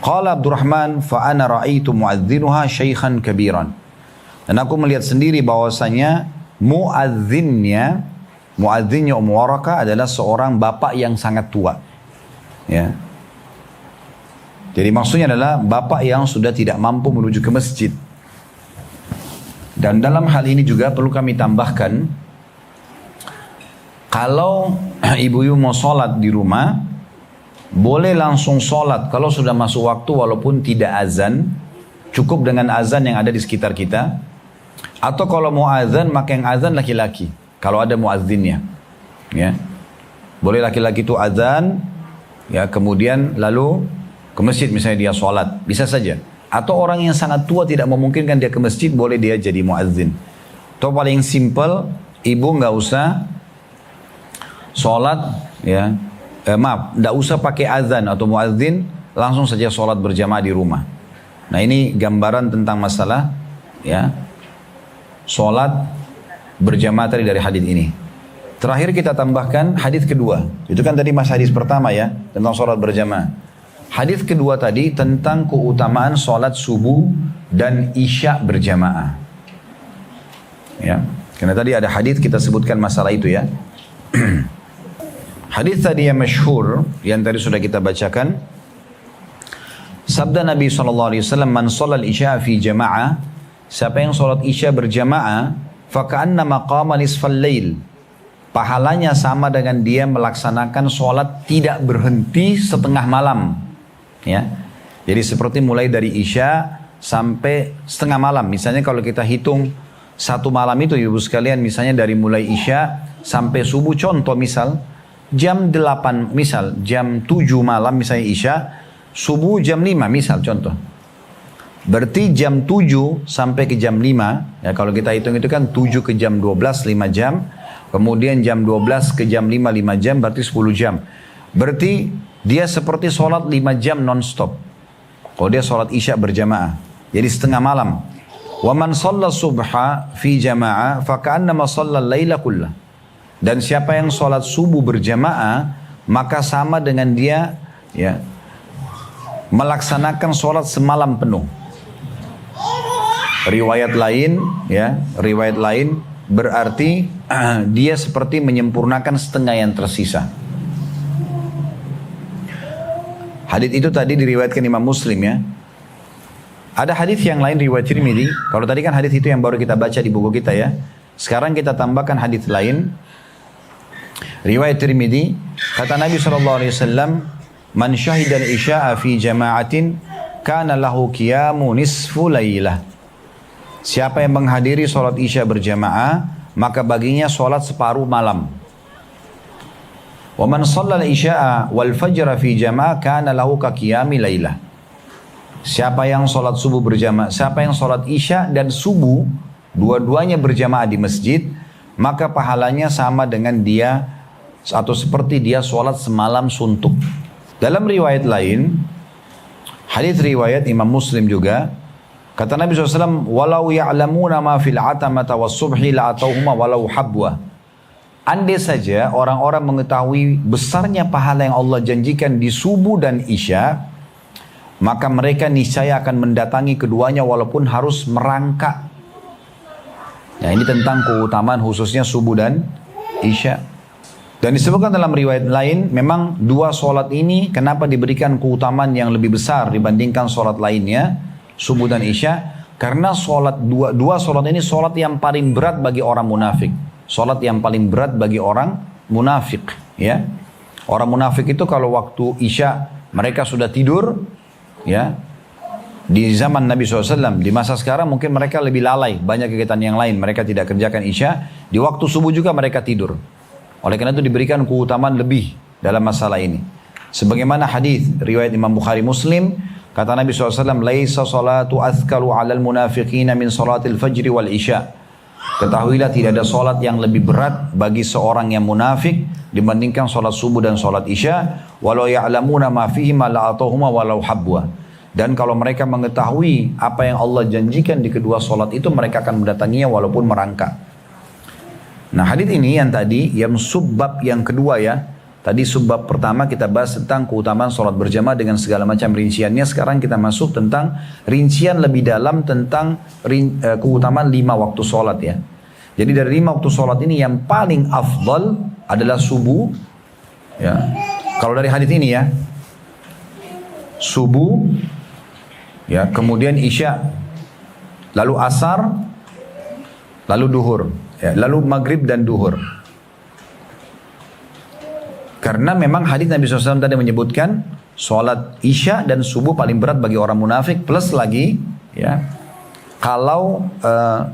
Qala Abdurrahman fa ana ra'aitu muadzinuha syaikhan kabiran, dan aku melihat sendiri bahwasanya muadzinnya Waraqah adalah seorang bapak yang sangat tua, ya. Jadi maksudnya adalah bapak yang sudah tidak mampu menuju ke masjid. Dan dalam hal ini juga perlu kami tambahkan, kalau ibu-ibu mau sholat di rumah, boleh langsung sholat kalau sudah masuk waktu walaupun tidak azan, cukup dengan azan yang ada di sekitar kita. Atau kalau mau azan, maka yang azan laki-laki, kalau ada muazzinnya, ya. Boleh laki-laki itu azan, ya, kemudian lalu ke masjid misalnya dia sholat, bisa saja. Atau orang yang sangat tua tidak memungkinkan dia ke masjid, boleh dia jadi muazzin. Atau paling simple, ibu nggak usah sholat, ya, nggak usah pakai azan atau muazzin, langsung saja sholat berjamaah di rumah. Nah, ini gambaran tentang masalah, ya, sholat berjamaah tadi dari hadis ini. Terakhir kita tambahkan hadis kedua. Itu kan tadi hadis pertama ya, tentang sholat berjamaah. Hadis kedua tadi tentang keutamaan sholat subuh dan isya berjamaah. Ya, karena tadi ada hadis kita sebutkan masalah itu ya. Hadis tadi yang masyhur yang tadi sudah kita bacakan, sabda Nabi SAW, man sholal isya fi jamaah, siapa yang sholat isya berjamaah, faka'annama qama nisfal lail. Pahalanya sama dengan dia melaksanakan sholat tidak berhenti setengah malam. Ya. Jadi seperti mulai dari Isya sampai setengah malam. Misalnya kalau kita hitung satu malam itu ibu sekalian, misalnya dari mulai Isya sampai subuh, contoh misal jam 8, misal jam 7 malam misalnya Isya, subuh jam 5 misal contoh. Berarti jam 7 sampai ke jam 5, ya kalau kita hitung itu kan 7 ke jam 12, 5 jam. Kemudian jam 12 ke jam 5, 5 jam, berarti 10 jam. Berarti dia seperti sholat 5 jam non-stop. Kalau dia sholat Isya berjamaah. Jadi setengah malam. Wa man shalla subha fi jama'ah faka'annama shalla al-laila kullah. Dan siapa yang sholat subuh berjamaah, maka sama dengan dia ya melaksanakan sholat semalam penuh. Riwayat lain berarti dia seperti menyempurnakan setengah yang tersisa. Hadits itu tadi diriwayatkan Imam Muslim ya. Ada hadits yang lain riwayat Tirmidzi. Kalau tadi kan hadits itu yang baru kita baca di buku kita ya. Sekarang kita tambahkan hadits lain. Riwayat Tirmidzi, kata Nabi SAW, man syahidal isya'a fi jama'atin kana lahu qiyamu nisfu lailah. Siapa yang menghadiri sholat Isya berjamaah, maka baginya sholat separuh malam. Wa man shallal isya'a wal fajra fi jama'ah kana lahu ka qiyami lailah. Siapa yang sholat subuh berjamaah, siapa yang sholat Isya dan subuh dua-duanya berjamaah di masjid, maka pahalanya sama dengan dia atau seperti dia sholat semalam suntuk. Dalam riwayat lain, hadits riwayat Imam Muslim juga, kata Nabi SAW, walau ya'lamuna ma fil atamata was subhi la'atauhuma walau habwa. Andai saja orang-orang mengetahui besarnya pahala yang Allah janjikan di subuh dan Isya, maka mereka niscaya akan mendatangi keduanya walaupun harus merangkak. Nah ini tentang keutamaan khususnya subuh dan Isya. Dan disebutkan dalam riwayat lain, memang dua sholat ini kenapa diberikan keutamaan yang lebih besar dibandingkan sholat lainnya, subuh dan Isya, karena dua sholat ini sholat yang paling berat bagi orang munafik. Sholat yang paling berat bagi orang munafik. Ya. Orang munafik itu kalau waktu Isya mereka sudah tidur, ya, di zaman Nabi SAW, di masa sekarang mungkin mereka lebih lalai, banyak kegiatan yang lain, mereka tidak kerjakan Isya, di waktu subuh juga mereka tidur. Oleh karena itu diberikan keutamaan lebih dalam masalah ini. Sebagaimana hadis riwayat Imam Bukhari Muslim, kata Nabi SAW, laisa salatu azkaru alal munafiqina min salatil fajri wal isya. Ketahuilah tidak ada solat yang lebih berat bagi seorang yang munafik dibandingkan solat subuh dan solat isya. Walau ya'lamuna ma fihima la'atauhuma walau habwa. Dan kalau mereka mengetahui apa yang Allah janjikan di kedua solat itu, mereka akan mendatanginya walaupun merangkak. Nah hadits ini yang tadi, yang subbab yang kedua ya. Tadi subbab pertama kita bahas tentang keutamaan sholat berjamaah dengan segala macam rinciannya. Sekarang kita masuk tentang rincian lebih dalam tentang keutamaan 5 waktu sholat ya. Jadi dari 5 waktu sholat ini yang paling afdal adalah subuh ya. Kalau dari hadits ini ya, subuh ya, kemudian isya, lalu asar, lalu duhur ya, lalu maghrib dan duhur. Karena memang hadis Nabi SAW tadi menyebutkan sholat isya dan subuh paling berat bagi orang munafik, plus lagi ya, kalau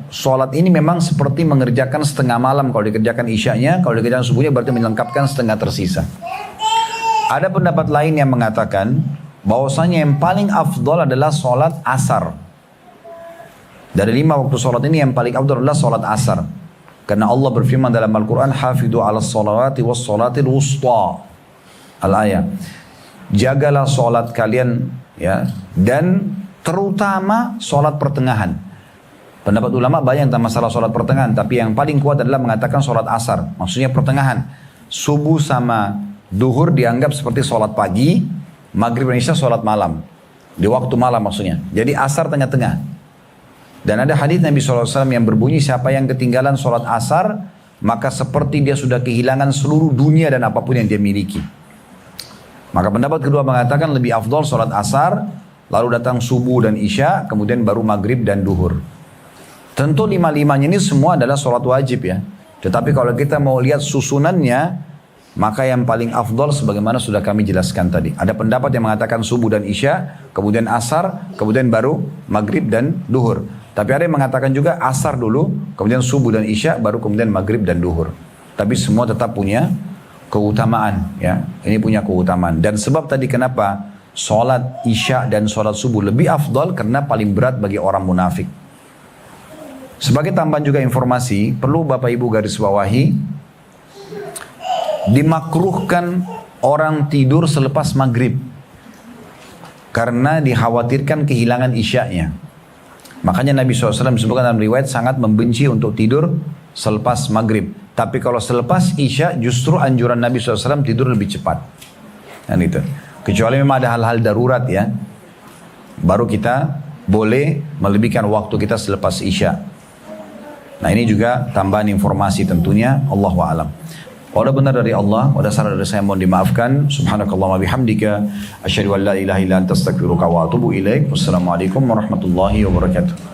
sholat ini memang seperti mengerjakan setengah malam kalau dikerjakan isyanya, kalau dikerjakan subuhnya berarti melengkapkan setengah tersisa. Ada pendapat lain yang mengatakan bahwasanya yang paling afdol adalah sholat asar. Dari 5 waktu sholat ini yang paling afdol adalah sholat asar. Karena Allah berfirman dalam Al-Quran, hafidhu ala sholawati was sholatil wusta. Al-ayat. Jagalah sholat kalian ya, dan terutama sholat pertengahan. Pendapat ulama banyak tentang masalah sholat pertengahan, tapi yang paling kuat adalah mengatakan sholat asar. Maksudnya pertengahan. Subuh sama duhur dianggap seperti sholat pagi, maghrib dan isya sholat malam. Di waktu malam maksudnya. Jadi asar tengah-tengah. Dan ada hadis Nabi SAW yang berbunyi, siapa yang ketinggalan sholat asar, maka seperti dia sudah kehilangan seluruh dunia dan apapun yang dia miliki. Maka pendapat kedua mengatakan lebih afdol sholat asar, lalu datang subuh dan isya, kemudian baru maghrib dan duhur. Tentu lima-limanya ini semua adalah sholat wajib ya. Tetapi kalau kita mau lihat susunannya, maka yang paling afdol sebagaimana sudah kami jelaskan tadi. Ada pendapat yang mengatakan subuh dan isya, kemudian asar, kemudian baru maghrib dan duhur. Tapi ada yang mengatakan juga asar dulu, kemudian subuh dan isya, baru kemudian maghrib dan duhur. Tapi semua tetap punya keutamaan ya. Ini punya keutamaan. Dan sebab tadi kenapa sholat isya dan sholat subuh lebih afdol, karena paling berat bagi orang munafik. Sebagai tambahan juga informasi, perlu Bapak Ibu garis bawahi, dimakruhkan orang tidur selepas maghrib karena dikhawatirkan kehilangan isya'nya. Makanya Nabi SAW sebutkan dalam riwayat sangat membenci untuk tidur selepas maghrib. Tapi kalau selepas isya justru anjuran Nabi SAW tidur lebih cepat. Dan itu. Kecuali memang ada hal-hal darurat ya, baru kita boleh melebihkan waktu kita selepas isya. Nah ini juga tambahan informasi tentunya, Allahu a'lam. Kalau benar dari Allah, kalau salah dari saya mohon dimaafkan. Subhanakallah wa bihamdika, asyhadu an la ilaha illa anta astaghfiruka wa atubu ilaik. Wassalamualaikum warahmatullahi wabarakatuh.